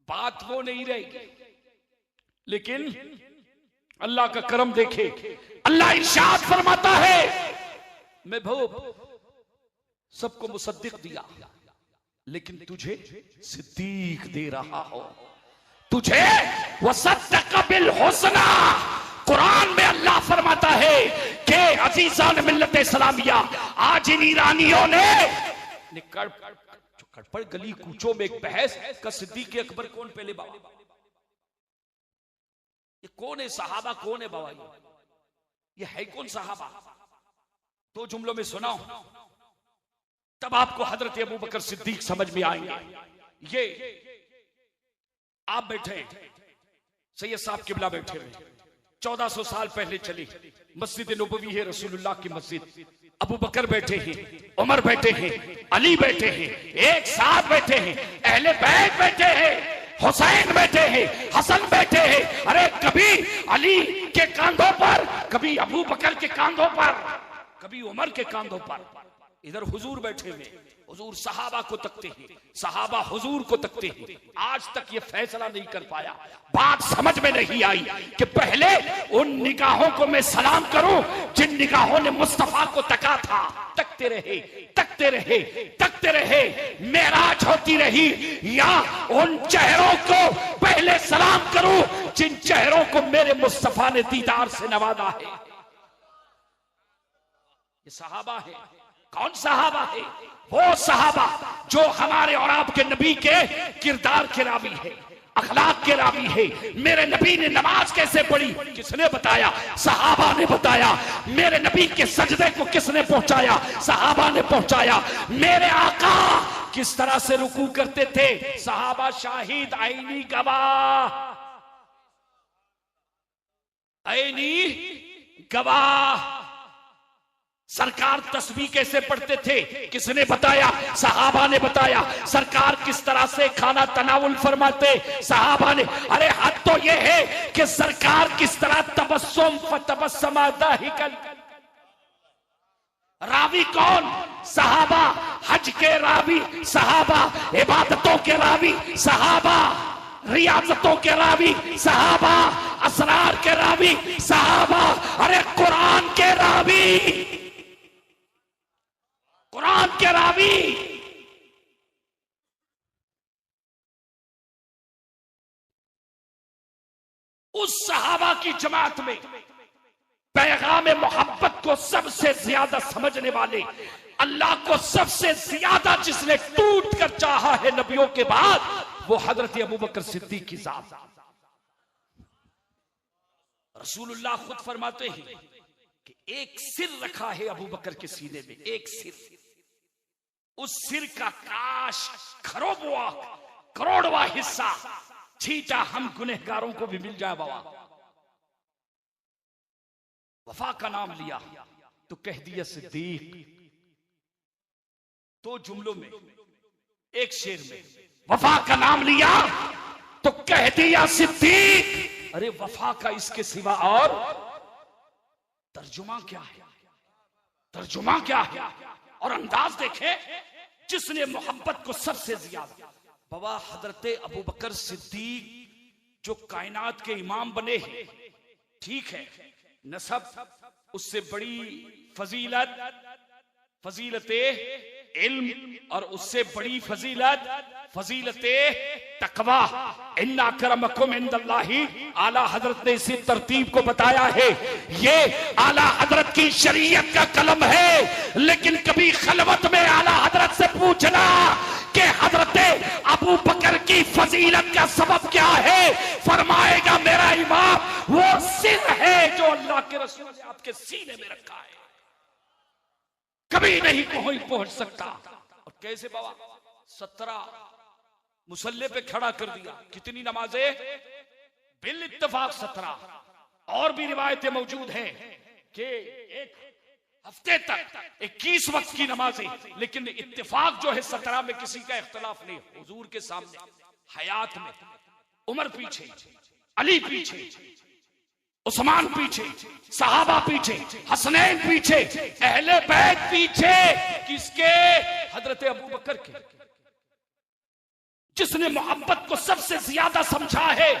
बात वो नहीं रहेगी। लेकिन अल्लाह का करम देखे, अल्लाह इरशाद फरमाता है मैं सबको मुसद्दिक दिया, लेकिन तुझे सिद्दीक दे रहा हो, तुझे वसद्दक़ बिल हुस्ना। कुरान में अल्लाह फरमाता है कि अजीज़ान मिल्लत इस्लामिया, आज इन ईरानियों ने कड़पड़ गली कूचों में एक बहस का सिद्दीक अकबर कौन पहले बाबा, ये कौन है सहाबा, कौन है बाबा, ये है कौन सहाबा? दो जुमलों में सुनाओ, तब आपको हजरत अबू बकर सिद्दीक समझ में आएंगे। ये आप बैठे, सैयद साहब किबला बैठे हुए, 1400 साल पहले चली मस्जिद नबवी है रसूलुल्लाह की मस्जिद। अबू बकर बैठे हैं, उमर बैठे हैं, अली बैठे हैं, एक साथ बैठे हैं, अहले बैत बैठे हैं, हुसैन बैठे हैं, हसन बैठे हैं। अरे कभी अली के कांधों पर, कभी अबू बकर के कांधों पर, कभी उमर के कांधों पर, इधर हुजूर बैठे हुए, हुजूर सहाबा को तकते हैं, सहाबा हुजूर को तकते हैं। आज तक ये फैसला नहीं कर पाया, बात समझ में नहीं आई कि पहले उन निगाहों को मैं सलाम करूं जिन निगाहों ने मुस्तफा को तका था। तकते रहे, तकते रहे, तकते रहे, मेराज होती रही, या उन चेहरों को पहले सलाम करूं जिन चेहरों को मेरे मुस्तफा ने दीदार से नवाजा है। ये सहाबा है। कौन सहाबा है? वो सहाबा जो हमारे और आपके नबी के किरदार के रावी है, अखलाक के रावी है। मेरे नबी ने नमाज कैसे पढ़ी, किसने बताया? सहाबा ने बताया। मेरे नबी के सजदे को किसने पहुंचाया? सहाबा ने पहुंचाया। मेरे आका किस तरह से रुकू करते थे? सहाबा शाहिद, आईनी गवाह, आईनी गवाह। सरकार तस्बीह कैसे पढ़ते थे, किसने बताया? सहाबा ने बताया। सरकार किस तरह से खाना तनावुल फरमाते, सहाबा ने। अरे हद तो यह है कि सरकार किस तरह तबस्सुम फतबस्समा दाहिकन। रावी कौन? सहाबा। हज के रावी सहाबा, इबादतों के रावी सहाबा, रियाजतों के रावी सहाबा, असरार के रावी सहाबा। अरे कुरान के रावी, कुरान के रावी। उस सहाबा की जमात में पैगाम मोहब्बत को सबसे ज्यादा समझने वाले, अल्लाह को सबसे ज्यादा जिसने टूट कर चाहा है नबियों के बाद, वो हजरत अबू बकर सिद्दीक की जात। रसूलुल्लाह खुद फरमाते हैं कि एक सिर रखा है अबू बकर के सीने में, एक सिर। उस सिर का काश करोड़वा हिस्सा छीटा हम गुनहगारों को भी मिल जाए बाबा। वफा का नाम लिया तो कह दिया सिद्दीक। 2 जुमलों में, एक शेर में वफा का नाम लिया तो कह दिया सिद्दीक। अरे वफा का इसके सिवा और तर्जुमा क्या है? तर्जुमा क्या है? और अंदाज देखें, जिसने मोहब्बत को सबसे ज्यादा, बाबा हजरत अबू बकर सिद्दीक जो कायनात के इमाम बने हैं, ठीक है, नसब उससे बड़ी फजीलत इल्म और उससे बड़ी फजीलत तकवा। इन्ना अकरमकुम इंदल्लाहि, आला हजरत ने इसी तरतीब को बताया है। ये आला हजरत की शरीयत का कलम है, लेकिन कभी खलवत में आला हजरत से पूछना कि हजरत अबू बकर की फजीलत का सबब क्या है, फरमाएगा मेरा इमाम वो सिर है जो अल्लाह के रसूल ने आपके सीने में रखा है, कभी नहीं पहुंच सकता। और कैसे बाबा 17 मुसल्ले पे खड़ा कर दिया। कितनी नमाजें? बिल इत्तेफाक 17। और भी रिवायतें मौजूद हैं कि एक हफ्ते तक 21 वक्त की नमाजें, लेकिन इत्तेफाक जो है 17 में किसी का इख्तलाफ नहीं। हुजूर के सामने हयात में उमर पीछे, अली पीछे, उस्मान पीछे, सहाबा पीछे, हसनैन पीछे, अहले बैत पीछे। किसके? हजरत अबू बकर के, जिसने मोहब्बत को सबसे ज्यादा समझा है।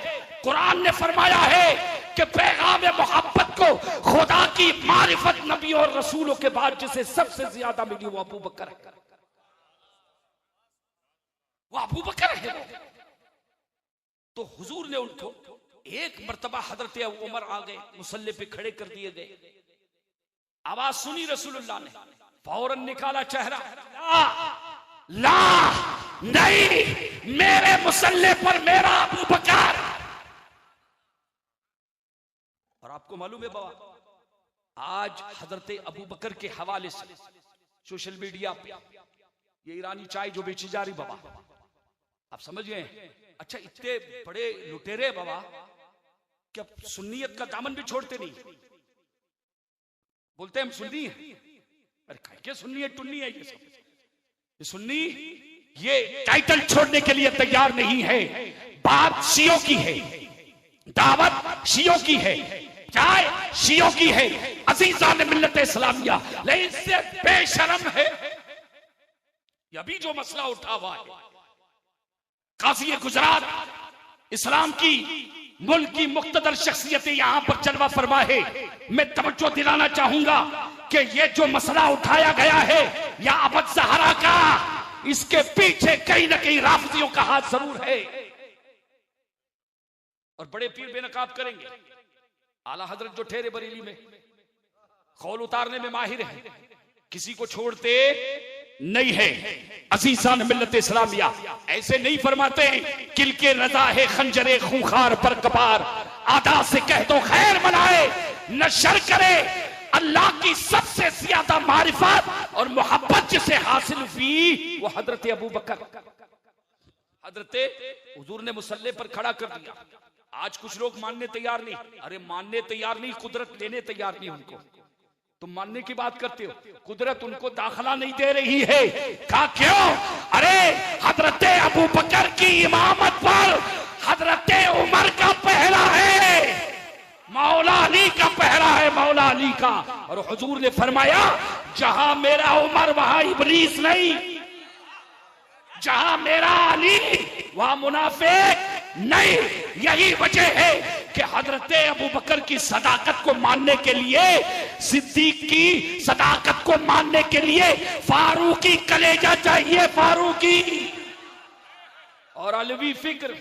कुरान ने फरमाया है कि पैगाम मोहब्बत को, खुदा की मारिफत नबियों और रसूलों के बाद जिसे सबसे ज्यादा मिली वो अबू बकर है। वो अबू बकर है। तो हुजूर ने उनको एक मर्तबा हजरत उमर आ गए, मुसल्ले पे खड़े कर दिए गए। आवाज सुनी रसूलुल्लाह ने, फौरन निकाला चेहरा, ला नहीं, मेरे मुसल्ले पर मेरा अबू बकर। और आपको मालूम है बाबा, आज हजरत अबू बकर के हवाले से सोशल मीडिया पे ये ईरानी चाय जो बेची जा रही बाबा, आप समझ गए? अच्छा, इतने बड़े लुटेरे बाबा क्या सुन्नियत का दामन भी छोड़ते नहीं? बोलते हम सुन्नी हैं। अरे क्या सुन्नी है, टुन्नी है ये सब? ये सुन्नी ये टाइटल छोड़ने के लिए तैयार नहीं है। बात शियों की है, दावत शियों की है, चाय शियों की है, अजीजान मिल्लत इस्लामिया। लेकिन इससे बेशरम है ये अभी जो मसला उठा हुआ है, काजी गुजरात इस्लाम की मुल्क की मुख्तदर शख्सियतें यहां पर जलवा फरमा है। मैं तवज्जो दिलाना चाहूंगा कि ये जो मसला उठाया गया है या अबद ज़हरा का, इसके पीछे कहीं ना कहीं राफिजियों का हाथ जरूर है। और बड़े पीर बेनकाब करेंगे। आला हजरत जो ठहरे बरेली में खौल उतारने में माहिर है, किसी को छोड़ते नहीं है। अजीजान मिल्लत इस्लामिया ऐसे नहीं फरमाते किल के रजा है खंजरे खूंखार पर कपार, आदा से कह दो खैर मनाए नशर करे। अल्लाह की सबसे ज्यादा मारिफत और मोहब्बत जिसे हासिल हुई वो हजरत अबू बकर। हजरत हुजूर ने मुसल्ले पर खड़ा कर दिया। आज कुछ लोग मानने तैयार नहीं। अरे मानने तैयार नहीं, कुदरत लेने तैयार नहीं। उनको तुम मानने की बात करते हो, कुदरत उनको दाखिला नहीं दे रही है। कहा क्यों? अरे हजरत अबू बकर की इमामत पर हजरत उमर का पहरा है, मौला अली का पहरा है, मौला अली का। और हुजूर ने फरमाया जहां मेरा उमर वहां इब्लीस नहीं, जहां मेरा अली वहां मुनाफिक नहीं। यही वजह है कि हजरत अबू बकर की सदाकत को मानने के लिए, सिद्दीक की सदाकत को मानने के लिए फारूकी कलेजा चाहिए, फारूकी। और अलवी फिक्र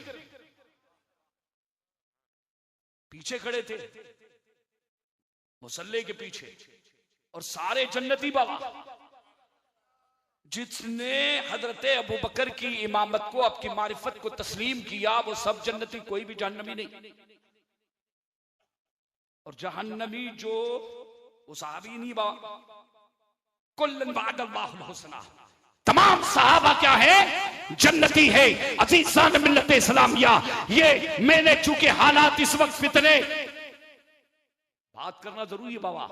पीछे खड़े थे, मुसल्ले के पीछे, और सारे जन्नती बाबा। जिसने हजरत अबू बकर की इमामत को, आपकी मारिफत को तस्लीम किया, वो सब जन्नती, कोई भी जहन्नमी नहीं। और जहन्नमी जो वो सहाबी नहीं बाबा, कुल्लन वादल्लाहुल हुस्ना, तमाम सहाबा क्या है? जन्नती है। अजीजान मिल्लत इस्लामिया, ये मैंने चूंकि हालात इस वक्त फितने, बात करना जरूरी है बाबा,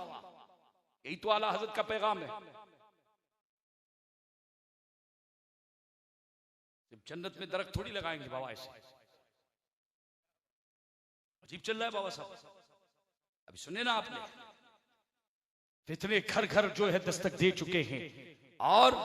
यही तो आला हजरत का पैगाम है। जन्नत में दरख्त थोड़ी लगाएंगे बाबा, ऐसे अजीब चल रहा है बाबा साहब। अभी सुने ना आपने, फितने घर घर जो है दस्तक दे चुके हैं और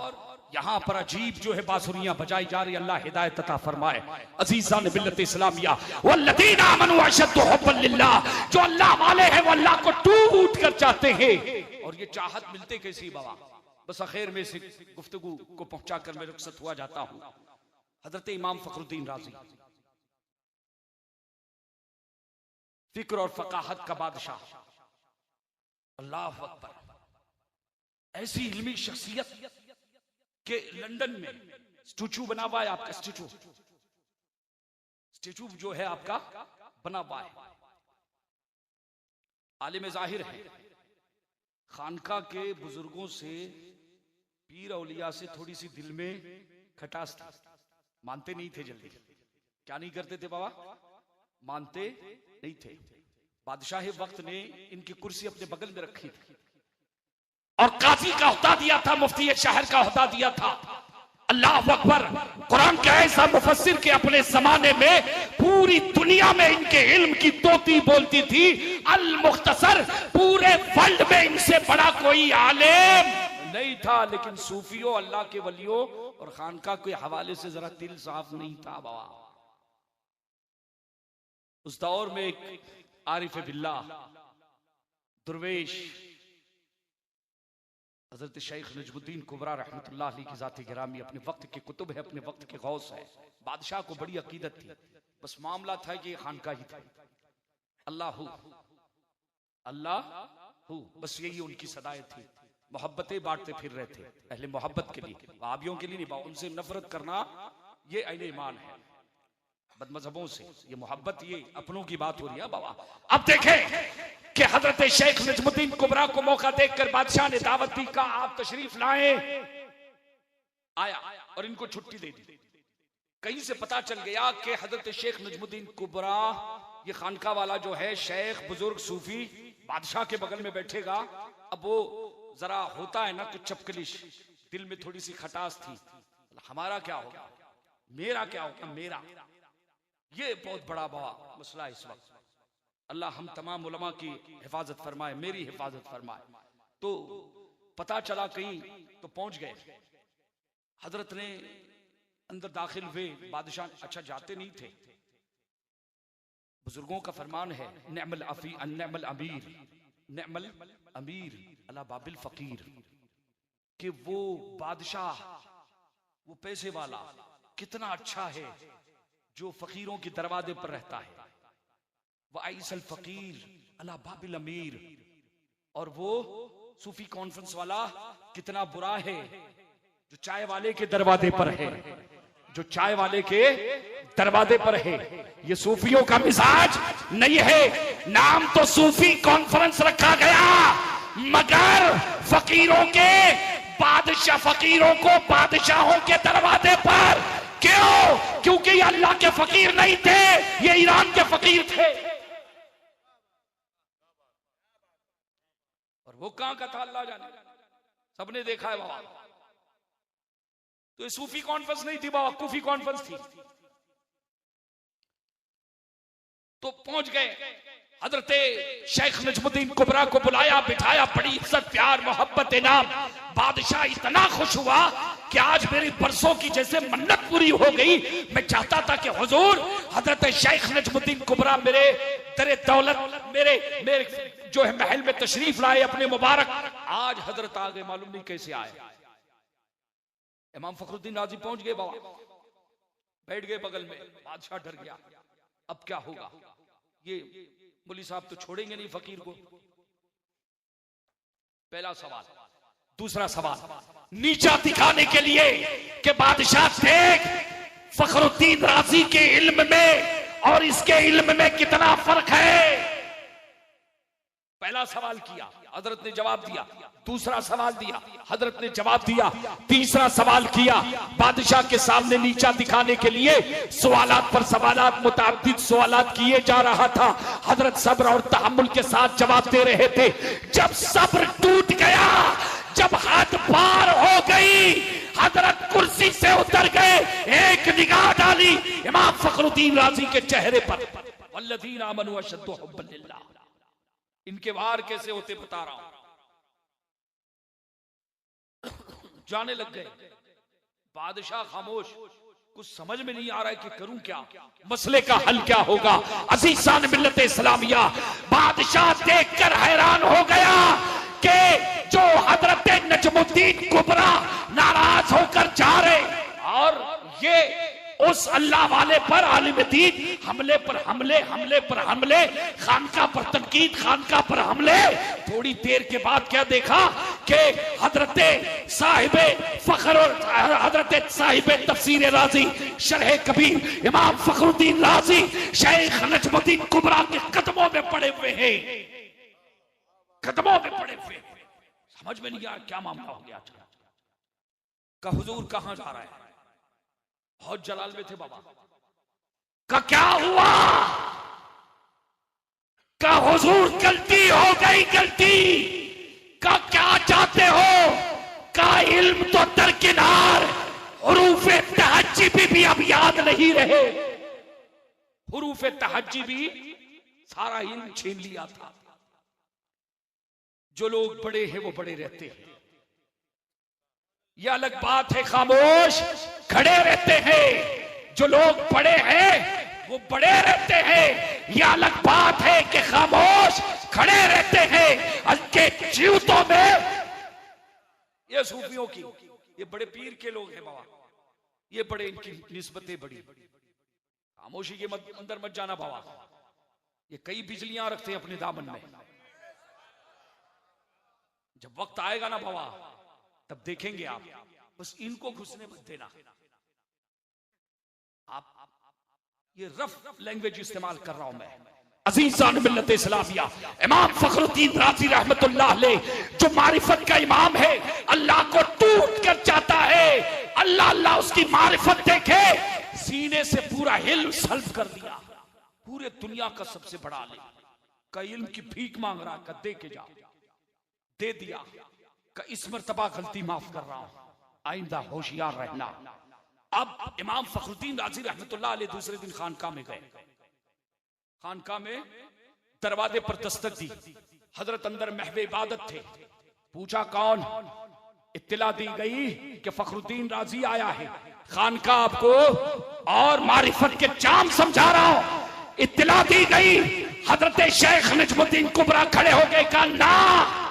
यहां पर अजीब जो है बांसुरियां बजाई जा रही। अल्लाह हिदायत अता फरमाए। अजीजान मिल्लत इस्लामिया, वल्लज़ीना आमनू अशद्दु हुब्बन लिल्लाह, जो अल्लाह वाले हैं वो अल्लाह को टूट कर चाहते हैं। और ये चाहत मिलते कैसी बाबा, बस आखिर में से गुफ्तगू को पहुंचाकर मैं रुखसत हुआ जाता हूं। हजरत इमाम फखरुद्दीन राजी, फिक्र और फकाहत का बादशाह, अल्लाह अकबर, ऐसी इल्मी शख्सियत के लंदन में स्टैचू बना हुआ है आपका, स्टैचू जो है आपका बना हुआ है। आलिम जाहिर है, खानका के बुजुर्गों से, पीर औलिया से थोड़ी सी दिल में खटास थी, मानते नहीं थे जल्दी। क्या नहीं करते थे बाबा, मानते नहीं थे। बादशाह वक्त ने इनकी कुर्सी अपने बगल में रखी थी और काजी का ओहदा दिया था, मुफ्ती शहर का ओहदा दिया था। अल्लाह अकबर, कुरान का ऐसा मुफस्सिर के अपने जमाने में पूरी दुनिया में इनके इल्म की तोती बोलती थी। अल मुख्तसर, पूरे वर्ल्ड में इनसे बड़ा कोई आलिम नहीं था। लेकिन सूफियों, अल्लाह के वलियों और खानका के हवाले से जरा दिल साफ नहीं था बाबा। उस दौर में एक आरिफ बिल्लाह दुर्वेश हजरत शेख नजमुद्दीन कुबरा रहमतुल्लाह अलैह की जाती गिरामी, अपने वक्त के कुतुब है, अपने वक्त के गौस है। बादशाह को बड़ी अकीदत थी, बस मामला था कि खानका ही था। अल्लाह हु, बस यही उनकी सदाएं थी। मोहब्बतें बांटते फिर रहे थे, पहले मोहब्बत के लिए, वहाबियों के लिए नहीं। उनसे नफरत करना ये ऐन ईमान है, बदमजहबों से ये मोहब्बत, ये अपनों की बात हो रही है बाबा। अब देखें कि हजरत शेख नजमुद्दीन कुबरा को मौका देखकर बादशाह ने दावत दी, का आप तशरीफ लाए। आया और इनको छुट्टी दे दी। कहीं से पता चल गया कि हजरत शेख नजमुद्दीन कुबरा, ये खानका वाला जो है शेख बुजुर्ग सूफी, बादशाह के बगल में बैठेगा। अब वो जरा होता है ना कुछ चपकलिश, दिल में थोड़ी सी खटास थी। हमारा क्या होगा, मेरा क्या होगा, मेरा, ये बहुत बड़ा मसला है इस वक्त। अल्लाह हम तमाम उलमा की हिफाजत फरमाए, मेरी हिफाजत फरमाए। तो पता चला कहीं तो पहुंच गए। हजरत ने अंदर दाखिल हुए, बादशाह अच्छा जाते नहीं थे। बुजुर्गों का फरमान है, नेमल अमीर अला बाबिल फकीर, कि वो बादशाह, वो पैसे वाला कितना अच्छा है जो फकीरों के दरवाजे पर रहता है। वआइसल फकीर अला बाबिल अमीर, और वो सूफी कॉन्फ्रेंस वाला कितना बुरा है जो चाय वाले के दरवाजे पर है, जो चाय वाले के दरवाजे पर है। ये सूफियों का मिजाज नहीं है। नाम तो सूफी कॉन्फ्रेंस रखा गया, मगर फकीरों के बादशाह, फकीरों को बादशाहों के दरवाजे पर क्यों? क्योंकि ये अल्लाह के फकीर नहीं थे, ये ईरान के फकीर थे। और वो कहां का था अल्लाह जाने, सबने देखा है बाबा। तो ये सूफी कॉन्फ्रेंस नहीं थी बाबा, कूफी कॉन्फ्रेंस थी। तो पहुंच गए, हजरत शेख नजमुद्दीन कुबरा को बुलाया, बिठाया, बड़ी इज्जत प्यार मोहब्बत इनाम। बादशाह इतना खुश हुआ कि आज मेरी बरसों की जैसे मन्नत पूरी हो गई। मैं चाहता था कि हुजूर हजरत शेख नजमुद्दीन कुबरा मेरे दरे दौलत, मेरे जो है महल में तशरीफ लाए अपने मुबारक। आज हजरत आ गए, मालूम नहीं कैसे आए। इमाम फखरुद्दीन राजी पहुंच गए बाबा, बैठ गए बगल में। बादशाह डर गया, अब क्या होगा, ये मौलवी साहब तो छोड़ेंगे नहीं फकीर को। पहला सवाल। दूसरा सवाल, नीचा दिखाने के लिए कि बादशाह देख फखरुद्दीन राजी के इल्म में और इसके इल्म में कितना फर्क है। पहला सवाल किया, हजरत ने जवाब दिया। दूसरा सवाल दिया, हजरत ने जवाब दिया। तीसरा सवाल किया, बादशाह के सामने नीचा दिखाने के लिए सवालात पर सवालात, मुताबिद सवालात किए जा रहा था। हजरत सब्र और तहम्मुल के साथ जवाब दे रहे थे। जब सब्र टूट गया, जब हद पार हो गई, हजरत कुर्सी से उतर गए, एक निगाह डाली इमाम फखरुद्दीन राजी के चेहरे पर। वल्लज़ीना आमनू अशद्दु हुब्बन लिल्लाह। इनके वार कैसे होते बता रहा हूं। जाने लग गए। बादशाह खामोश, कुछ समझ में नहीं आ रहा है कि करूं क्या, मसले का हल क्या होगा। अज़ीज़ान मिल्लत इस्लामिया, बादशाह देखकर हैरान हो गया कि जो हजरत नजमुद्दीन कुबरा नाराज होकर जा रहे, और ये उस अल्लाह वाले पर आलिम दीन हमले पर हमले, हमले पर हमले, खानका पर तनकीद, खानका पर हमले। थोड़ी देर के बाद क्या देखा कि हजरत साहिबे फखर और हजरत साहिबे तफसीर राजी शरह कबीर इमाम फखरुद्दीन राजी शेख नजमुद्दीन कुबरा के कदमों में पड़े हुए हैं, कदमों में पड़े हुए। समझ में नहीं आया क्या मामला हो गया। का हुजूर कहां जा रहा है? बहुत जलाल में थे बाबा। का क्या हुआ? का हुजूर गलती हो गई, गलती का क्या चाहते हो? का इल्म तो दरकिनार, हुरूफे तहज्जुबी भी अब याद नहीं रहे। हुरूफे तहज्जुबी सारा इल्म छीन लिया था। जो लोग बड़े हैं वो बड़े रहते हैं, यह अलग बात है। खामोश खड़े रहते हैं। जो लोग बड़े हैं वो बड़े रहते हैं, यह अलग बात है कि खामोश खड़े रहते हैं। उनके जीवतों में ये सूफियों की, ये बड़े पीर के लोग हैं बाबा, ये बड़े इनकी निस्बतें बड़ी। खामोशी के अंदर मत जाना बाबा, ये कई बिजलियां रखते हैं अपने दामन में। जब वक्त आएगा ना बाबा, तब देखेंगे आप। बस इनको घुसने मत देना। आप ये रफ लैंग्वेज इस्तेमाल कर रहा हूं मैं। अज़ीज़ान मिल्लत इस्लामिया, इमाम फखरुद्दीन राज़ी रहमतुल्लाह अलैह जो मारिफत का इमाम है, अल्लाह को टूट कर चाहता है। अल्लाह अल्लाह उसकी मारिफत देखे, सीने से पूरा इल्म सल्ब कर दिया। पूरे दुनिया का सबसे बड़ा आलिम का इल्म की भीख मांग रहा, का दे के जाओ, दे दिया। का इस मर्तबा गलती माफ कर रहा हूं, आइंदा होशियार रहना। अब इमाम फखरुद्दीन राज़ी रहमतुल्लाह अलैह दूसरे दिन खानका में गए। खानका में दरवाजे पर दस्तक दी। हजरत अंदर महवे इबादत थे। पूछा कौन? इत्तला दी गई कि फखरुद्दीन राज़ी आया है, खानका आपको और मारिफत के चाम समझा रहा हूं। इत्तला दी गई। हजरत शेख नजमुद्दीन कुबरा खड़े हो गए, कहा ना,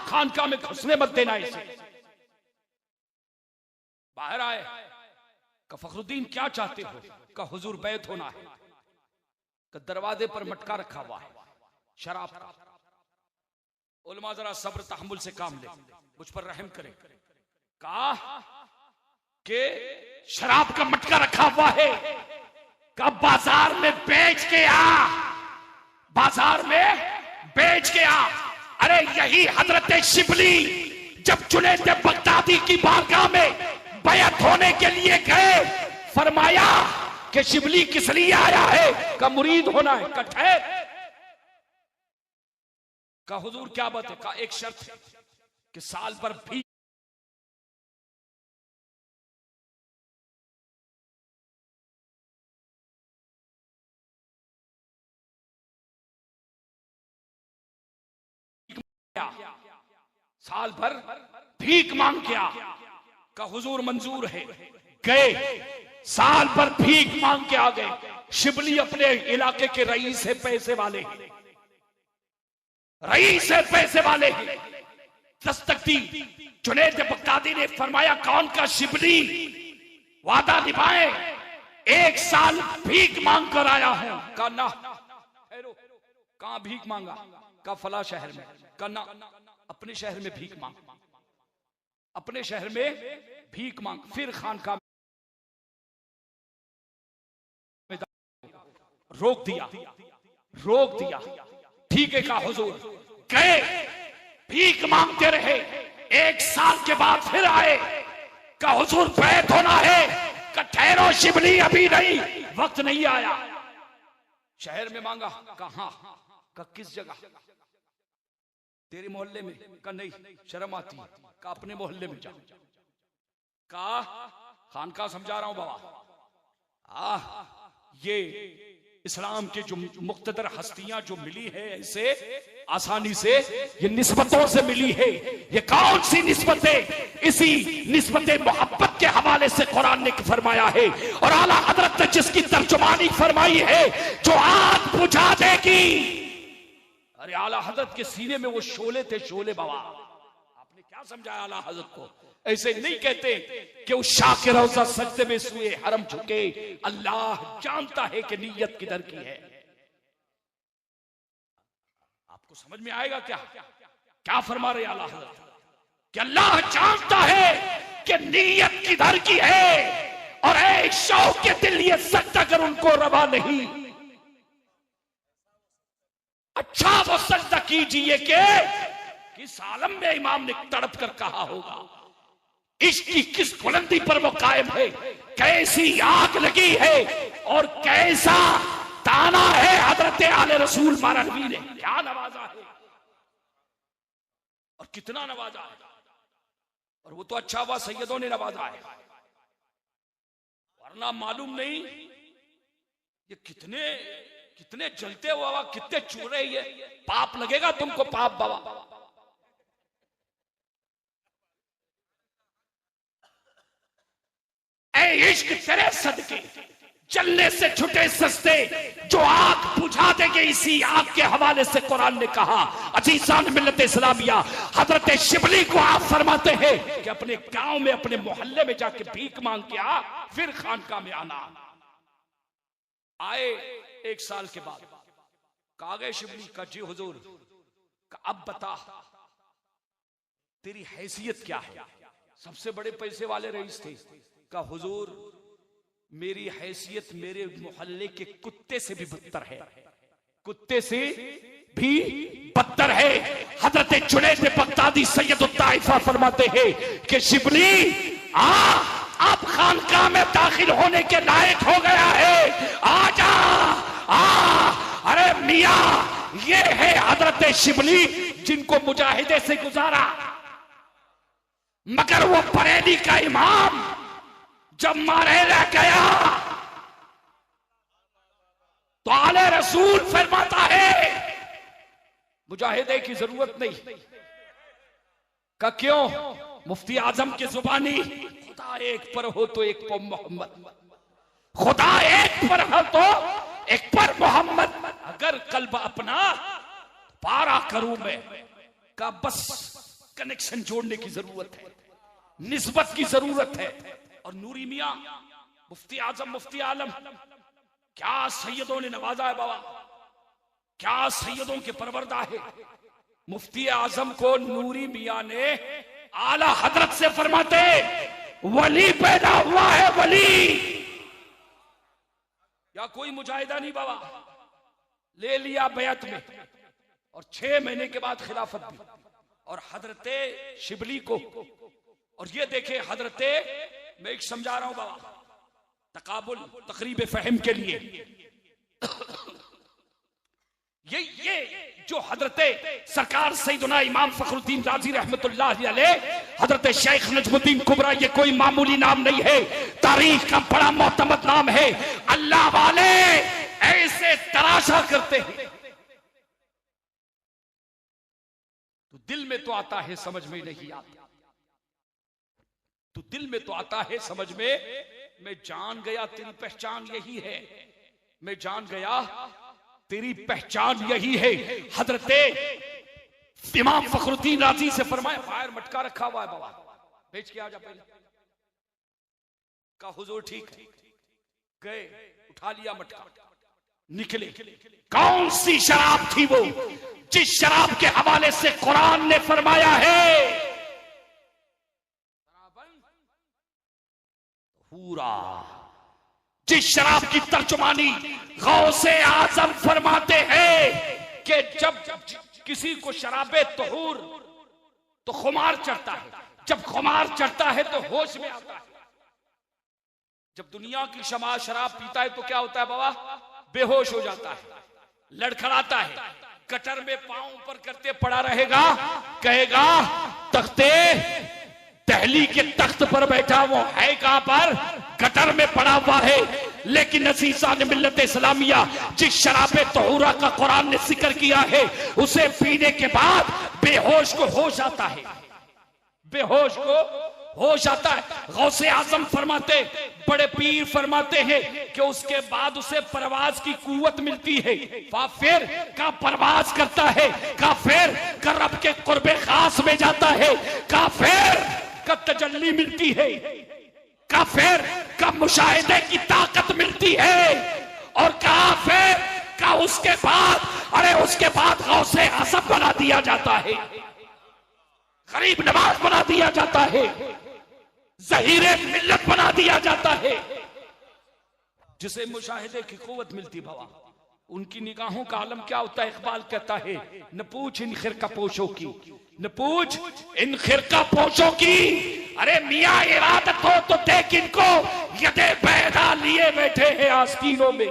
खानका में घुसने मत देना इसे। बाहर आए। का फखरुद्दीन क्या चाहते हो? का हुजूर बैत होना है। का दरवाजे पर मटका रखा हुआ है शराब का। उलमा जरा सब्र तहम्मुल से काम ले, मुझ पर रहम करे। कहा कि शराब का मटका रखा हुआ है, का बाजार में बेच के आ, बाजार में बेच के आ। अरे यही हजरत शिबली जब जुनैद बगदादी की बारगाह में बैत होने के लिए गए, फरमाया कि शिबली किस लिए आया है? का मुरीद होना है। का ठहर, का हुजूर क्या बात है? का एक शर्त है कि साल भर भी साल भर भीख मांग के आ। का हुजूर मंजूर है। गए, साल भर भीख मांग के आ गए। शिबली अपने इलाके के रईस है, पैसे वाले, रईस है, पैसे वाले। दस्तक दी। जुनैद बगदादी ने फरमाया कौन? का शिबली। वादा निभाए, 1 साल भीख मांग कर आया हूं। का ना, कहां भीख मांगा? का फला शहर में। का ना, अपने शहर में भीख मांग, अपने शहर में भीख मांग। फिर खानका में रोक दिया, रोक दिया। ठीक है का हुजूर। गए, भीख मांगते रहे। 1 साल के बाद फिर आए, का हुजूर बैत होना है, का ठहरो शिबली अभी नहीं, वक्त नहीं आया। शहर में मांगा, कहां, का किस जगह, तेरे मोहल्ले में, का नहीं शर्म आती, का अपने मोहल्ले में जा, का खानका समझा रहा हूं बाबा। ये इस्लाम के जो मुक्तदर हस्तियां जो मिली है ऐसे आसानी से, ये निस्बतों से मिली है। ये कौन सी निस्बतें? इसी निस्बत मोहब्बत के हवाले से कुरान ने फरमाया है, और आला हजरत ने जिसकी तर्जुमानी फरमाई है, जो आग बुझा देगी। अरे आला हजरत के सीने में वो शोले थे, शोले बाबा। आपने क्या समझाया आला हजरत को? ऐसे नहीं कहते कि उस शाह के रोजा सजदे में सुए हरम झुके। अल्लाह जानता है कि नीयत किधर की है। आपको समझ में आएगा क्या क्या फरमा रहे आला हजरत? कि अल्लाह जानता है कि नीयत किधर की है, और एक शौक के दिल ये सजदा कर उनको रवा नहीं। अच्छा वो सजदा कीजिए कि किस आलम में इमाम ने तड़प कर कहा होगा, इश्क की किस बुलंदी पर वो कायम है, कैसी आग लगी है और कैसा ताना है हजरत आले रसूल मारनवी ने, क्या नवाजा है और कितना नवाजा है। और वो तो अच्छा हुआ सैयदों ने नवाजा है, वरना मालूम नहीं ये कितने कितने जलते हुआ, कितने चूरे, ये पाप लगेगा तुमको, पाप बाबा। ऐ इश्क तेरे सदके जलने से छुटे सस्ते, जो आग बुझा देंगे इसी आग के हवाले से कुरान ने कहा। अजीजान मिल्लत इस्लामिया, हजरत शिबली को आप फरमाते हैं कि अपने गांव में, अपने मोहल्ले में जाके भीख मांग के आ, फिर खानका में आना। आए 1 साल के बाद, कहा गए शिबली का, जी हुजूर, का अब बता तेरी हैसियत क्या है? सबसे बड़े पैसे वाले रईस थे। का हुजूर, मेरी हैसियत मेरे मोहल्ले के कुत्ते से भी बदतर है, कुत्ते से भी बदतर है। हजरत जुनैद बगदादी सैयद ताइफा फरमाते हैं कि शिबली आप खानकाह में दाखिल होने के लायक हो गया है, आजा। अरे मियां, ये है हजरत शिबली जिनको मुजाहिदे से गुजारा, मगर वो बरेली का इमाम जब मारे रह गया तो आले रसूल फरमाता है मुजाहिदे की जरूरत नहीं। का क्यों? मुफ्ती आजम की जुबानी, खुदा एक पर हो तो एक पर मोहम्मद, खुदा एक पर हो तो एक पर मोहम्मद। अगर कल्ब अपना पारा करूं मैं, का बस कनेक्शन जोड़ने की जरूरत है, निस्बत की जरूरत है। और नूरी मियां, मुफ्ती आजम, मुफ्ती आलम, क्या सैयदों ने नवाजा है बाबा, क्या सैयदों के परवरदा है। मुफ्ती आजम को नूरी मियां ने आला हजरत से फरमाते, वली पैदा हुआ है, वली। या कोई मुजाहिदा नहीं बाबा, ले लिया बैत में, और 6 महीने के बाद खिलाफत भी, और हजरते शिबली को। और ये देखे हजरते, मैं एक समझा रहा हूं बाबा, तकाबुल तकरीब फहम के लिए, ये जो हजरते सरकार सैयदना इमाम फखरुद्दीन राजी रहमतुल्लाह अलैह, हजरत शेख नजमुद्दीन कुबरा, ये कोई मामूली नाम नहीं है, तारीख का बड़ा मोतमद नाम है। अल्लाह वाले ऐसे तराशा करते हैं तो दिल में तो आता है, समझ में नहीं आता। तो दिल में तो आता है, समझ में। मैं जान गया तेरी पहचान यही है, मैं जान गया तेरी पहचान यही है। हजरते इमाम फखरुद्दीन राजी से फरमाया, फायर मटका रखा हुआ है बाबा, भेज के आ जा पहले। का हुजूर ठीक है, गए, उठा लिया मटका, निकले। कौन सी शराब थी वो, जिस शराब के हवाले से कुरान ने फरमाया है पूरा, जिस शराब की तर्जुमानी गौसे आजम फरमाते हैं कि जब किसी को शराबे तहूर तो खुमार चढ़ता है, जब खुमार चढ़ता है तो होश में आता है। जब दुनिया की शमा शराब पीता है तो क्या होता है बाबा? बेहोश हो जाता है, लड़खड़ाता है, कटर में पांव ऊपर करते पड़ा रहेगा, कहेगा तख्ते दहली के तख्त पर बैठा, वो है कहां पर? गटर में पड़ा हुआ है। लेकिन अज़ीज़ान मिल्लत इस्लामिया, जिस शराबे तहुरा का कुरान ने जिक्र किया है, उसे पीने के बाद बेहोश को होश आता है, बेहोश को होश आता है। गौसे आजम फरमाते, बड़े पीर फरमाते हैं कि उसके बाद उसे परवाज की कुव्वत मिलती है। फिर का परवाज करता है, काफिर का रब के कुर्बे खास में जाता है, काफिर का तजल्ली मिलती है, काफिर का मुशाहिदे की ताकत मिलती है, और काफिर का उसके बाद, अरे उसके बाद गौसे आज़म बना दिया जाता है, गरीब नवाज बना दिया जाता है, ज़हीरे मिल्लत बना दिया जाता है, जिसे मुशाहिदे की कुव्वत मिलती। बाबा उनकी निगाहों का आलम क्या होता है? इकबाल कहता है, न पूछ इन खिरका पोशों की, न पूछ इन खिरका पोशों की, अरे मियां इरादत हो तो देख इनको, यदे बैदा लिए बैठे हैं आस्तीनों में,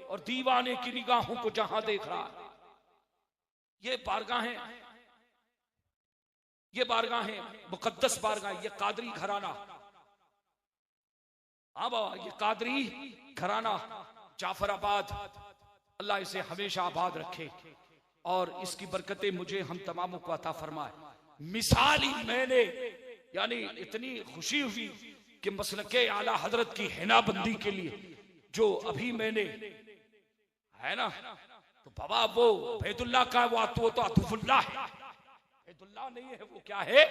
और दीवाने की निगाहों को जहां देख रहा है। ये बारगाहें, ये बारगाहें मुकद्दस बारगाह, ये कादरी घराना, हाँ बाबा ये कादरी घराना जाफराबाद, अल्लाह इसे हमेशा आबाद रखे और इसकी बरकतें मुझे हम तमामों को अता फरमाए। मिसाल ही मैंने, यानी इतनी खुशी हुई कि मसलके आला हजरत की हिनाबंदी के लिए जो अभी मैंने है ना, तो बाबा वो बैतुल्लाह का वो तो अतुफुल्लाह है, बैतुल्लाह नहीं है, वो क्या है?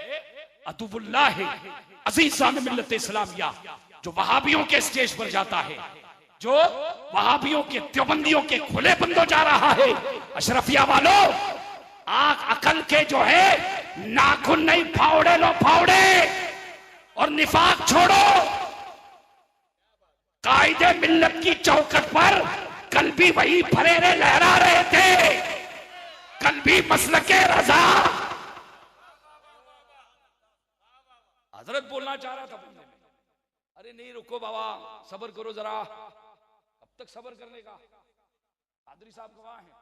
अतुफुल्लाह है। अज़ीज़ान मिल्लत इस्लामिया, जो वहाबियों के स्टेज पर जाता है, जो वहाबियों के देवबंदियों के खुले बंदो जा रहा है, अशरफिया वालों आंख अकल के जो है नाखून नहीं फावड़े लो फावड़े, और निफाक छोड़ो। कायदे मिल्लत की चौखट पर कल भी वही फरेरे लहरा रहे थे, कल भी मसलके रजा। हजरत बोलना चाह रहा था, अरे नहीं रुको बाबा, सब्र करो जरा, अब तक सब्र करने का? कादरी साहब गवाह हैं।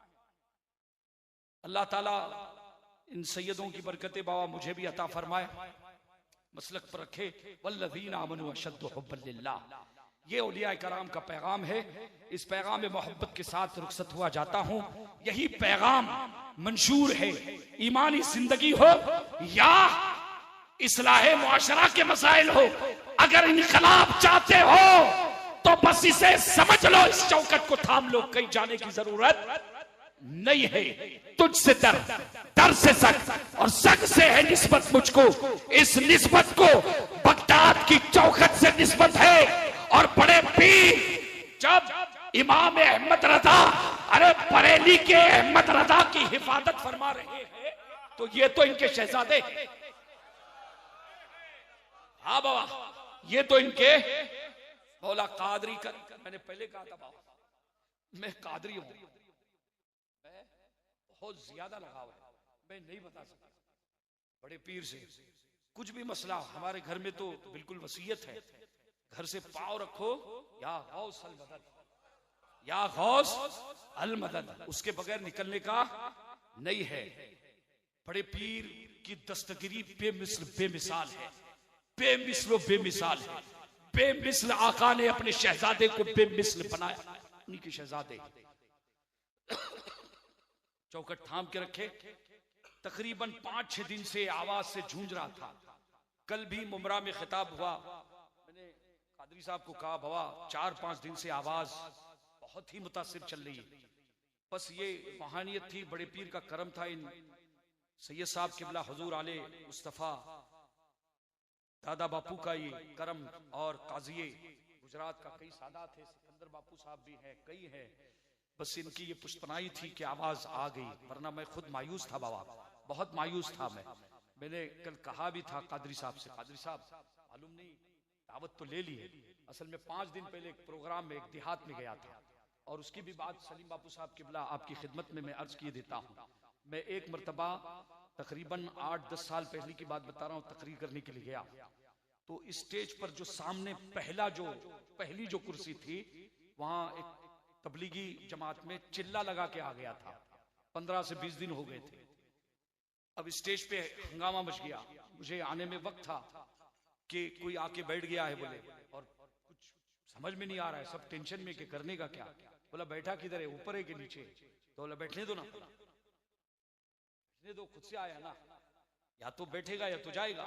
अल्लाह ताला इन सैयदों की बरकतें बाबा मुझे भी अता फरमाए, मसलक पर रखे। वल्लज़ीना आमनू अशद्दु हुब्बन लिल्लाह, ये औलिया कराम का पैगाम है। इस पैगाम में मोहब्बत के साथ रुखसत हुआ जाता हूँ। यही पैगाम मंशूर है, ईमानी जिंदगी हो या इस्लाहे मुआशरा के मसाइल हो। अगर इनकलाब चाहते हो तो बस इसे समझ लो, इस चौकट को थाम लो, कहीं जाने की जरूरत नहीं है। तुझसे डर, डर से सक, और सक से है निस्बत मुझको। इस निस्बत को बगदाद की चौखट से निस्बत है। और बड़े पीर जब इमाम अहमद रजा, अरे बरेली के अहमद रजा की हिफाजत फरमा रहे हैं, तो ये तो इनके शहजादे, हाँ बाबा ये तो इनके मौला कादरी का। मैंने पहले कहा था बाबा मैं कादरी हूं, मैं बहुत ज्यादा लगाव है, मैं नहीं बता सकता बड़े पीर से कुछ भी मसला। हमारे घर में तो बिल्कुल वसीयत है, घर से पाँव रखो या गौस अल मदद, या गौस अल मदद, उसके बगैर निकलने का नहीं है। बड़े पीर की दस्तगिरी बेमिसाल है, बेमिसल बेमिसाल है। बेमिसल आका ने अपने शहजादे को बेमिसल बनाया, उन्हीं के शहजादे। चौकट थाम के रखे। तकरीबन 5-6 दिन से आवाज से जूझ रहा था। कल भी मुमरा में खिताब हुआ, मैंने कादरी साहब को कहा बाबा 4-5 दिन से आवाज बहुत ही मुतासिर चल रही है। बस ये रूहानियत थी, बड़े पीर का करम था। इन सैयद साहब किबला हुजूर आले मुस्तफा दादा बापू का ये करम, और काजिये गुजरात का कई सादात है, सिकंदर बापू साहब भी हैं, कई हैं। बस इनकी ये पुष्पनाई थी कि आवाज आ गई, वरना मैं खुद मायूस था बाबा, बहुत मायूस था मैं। मैंने कल कहा भी था कादरी साहब से, कादरी साहब मालूम नहीं दावत तो ले ली है, असल में 5 दिन पहले एक प्रोग्राम में एक देहात में गया था, और उसकी भी बात सलीम बापू साहब किबला आपकी खिदमत में मैं अर्ज किए देता हूँ। मैं एक मरतबा तकरीबन 8-10 साल पहले की बात बता रहा हूं, तकरीर करने के लिए गया तो स्टेज पर जो सामने पहली जो कुर्सी थी, वहां एक तबलीगी जमात में चिल्ला लगा के आ गया था। 15 से 20 दिन हो गए थे। अब स्टेज पे हंगामा मच गया। मुझे आने में वक्त था कि कोई आके बैठ गया है बोले, और कुछ समझ में नहीं आ रहा है, सब टेंशन में कि करने का क्या। बोला बैठा किधर है, ऊपर है कि नीचे? तो बोला बैठने दो ना, बैठने दो, खुद से आया ना, या तो बैठेगा या तो जाएगा।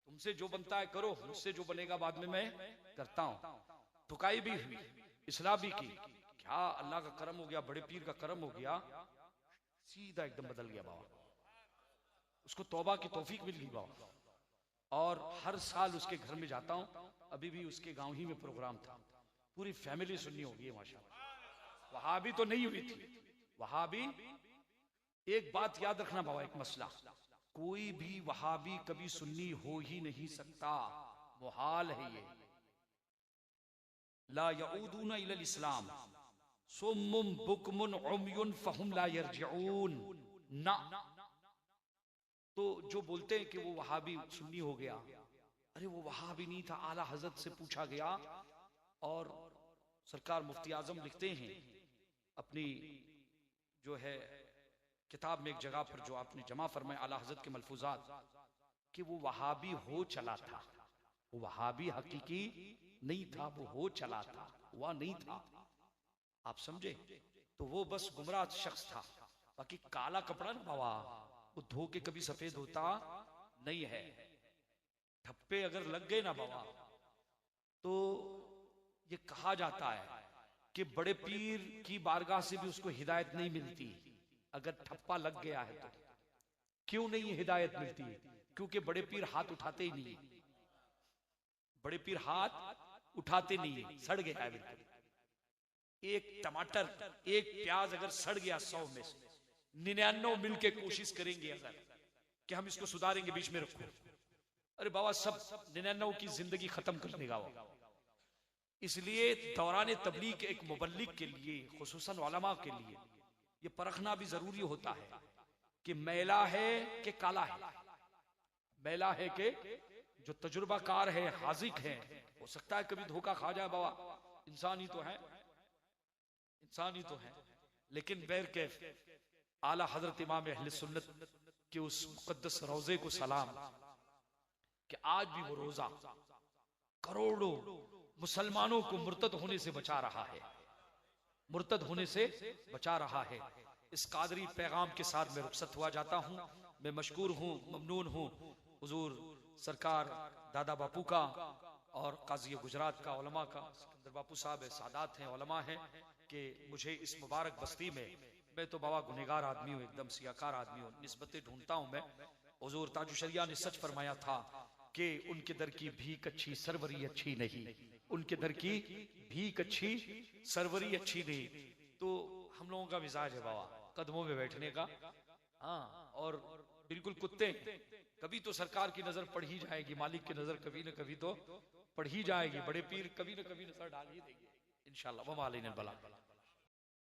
तुमसे जो बनता है करो, मुझसे जो बनेगा बाद में मैं करता हूं। ठुकाई भी हुई, इस्लाह भी की। क्या अल्लाह का करम हो गया, बड़े पीर का करम हो गया, सीधा एकदम बदल गया बाबा। उसको तौबा की तौफीक मिल गई बाबा। और हर साल उसके घर में जाता हूं। अभी भी उसके गांव ही में प्रोग्राम था, पूरी फैमिली सुन्नी हो गई है माशाल्लाह। वहाबी तो नहीं हुई थी, वहाबी। एक बात याद रखना बाबा, एक मसला, कोई भी वहाबी कभी सुन्नी हो ही नहीं सकता, मुहाल है ये। ला यऊदूना इलल इस्लाम सुम्मुम बुकमुन उम्युन फहुम ला यरजिऊन ना। तो जो बोलते हैं कि वो वहाबी सुन्नी हो गया, अरे वो वहाबी नहीं था। आला हजरत से पूछा गया और सरकार मुफ्ती आजम लिखते हैं अपनी जो है किताब में एक जगह पर, जो आपने जमा फरमाए आला हजरत के मलफूजात, कि वो वहाबी हो चला था। वो वहाबी हकीकी नहीं था, वो हो चला था, हुआ नहीं था। आप समझे? तो वो बस गुमराह शख्स था। बाकी काला कपड़ा ना बाबा, वो धो के कभी सफेद होता नहीं है। ठप्पे अगर लग गए ना बाबा, तो ये कहा जाता है कि बड़े पीर की बारगाह से भी उसको हिदायत नहीं मिलती। अगर ठप्पा लग गया है तो क्यों नहीं हिदायत मिलती? क्योंकि बड़े पीर हाथ उठाते ही नहीं, बड़े पीर हाथ उठाते नहीं, सड़ गया है बिल्कुल। एक टमाटर, एक प्याज अगर सड़ गया 100 में से 99 मिलके कोशिश करेंगे अगर कि हम इसको सुधारेंगे, बीच में रखो, अरे बाबा सब 99 की जिंदगी खत्म कर देगा वो। इसलिए दौरान तबलीग एक मुबल्लिग के लिए, खुसूसन उलमा के लिए, ये परखना भी जरूरी होता है कि मैला है कि काला है। मैला है कि जो तजुर्बाकार है, हाजिक है, हो सकता है कभी धोखा खा जाए बाबा, इंसान ही तो है, इंसान ही तो है। लेकिन बैर के आला हजरत इमाम अहले सुन्नत के उस मुकद्दस रोजे को सलाम कि आज भी वो रोजा करोड़ों मुसलमानों को मुर्तद होने से बचा रहा है, मुर्तद होने से बचा रहा है। इस कादरी पैगाम के साथ मैं रुखसत हुआ जाता हूं। मैं मशकूर हूं, ममनून हूं हुजूर सरकार दादा बापू का और काजी गुजरात का, उलमा का, सिकंदर बापू साहब है, सादात हैं, उलमा हैं, कि मुझे इस मुबारक बस्ती में, मैं तो बाबा गुनहगार आदमी हूँ, एकदम सियाकार आदमी हूँ, निस्बतें ढूंढता हूँ मैं। हुजूर ताजुशरिया ने सच फरमाया था कि उनके दर की भीख अच्छी, सरवरी अच्छी नहीं, उनके दर की भीख अच्छी, सरवरी अच्छी नहीं। तो हम लोगों का मिजाज है बाबा कदमों में बैठने का, हाँ, और बिल्कुल कुत्ते। कभी तो सरकार की नजर पड़ ही जाएगी, मालिक की नजर कभी न कभी तो पड़ ही जाएगी, बड़े पीर कभी न कभी नजर डाल ही देंगे इंशाअल्लाह। वमा अलैना अल बलाग।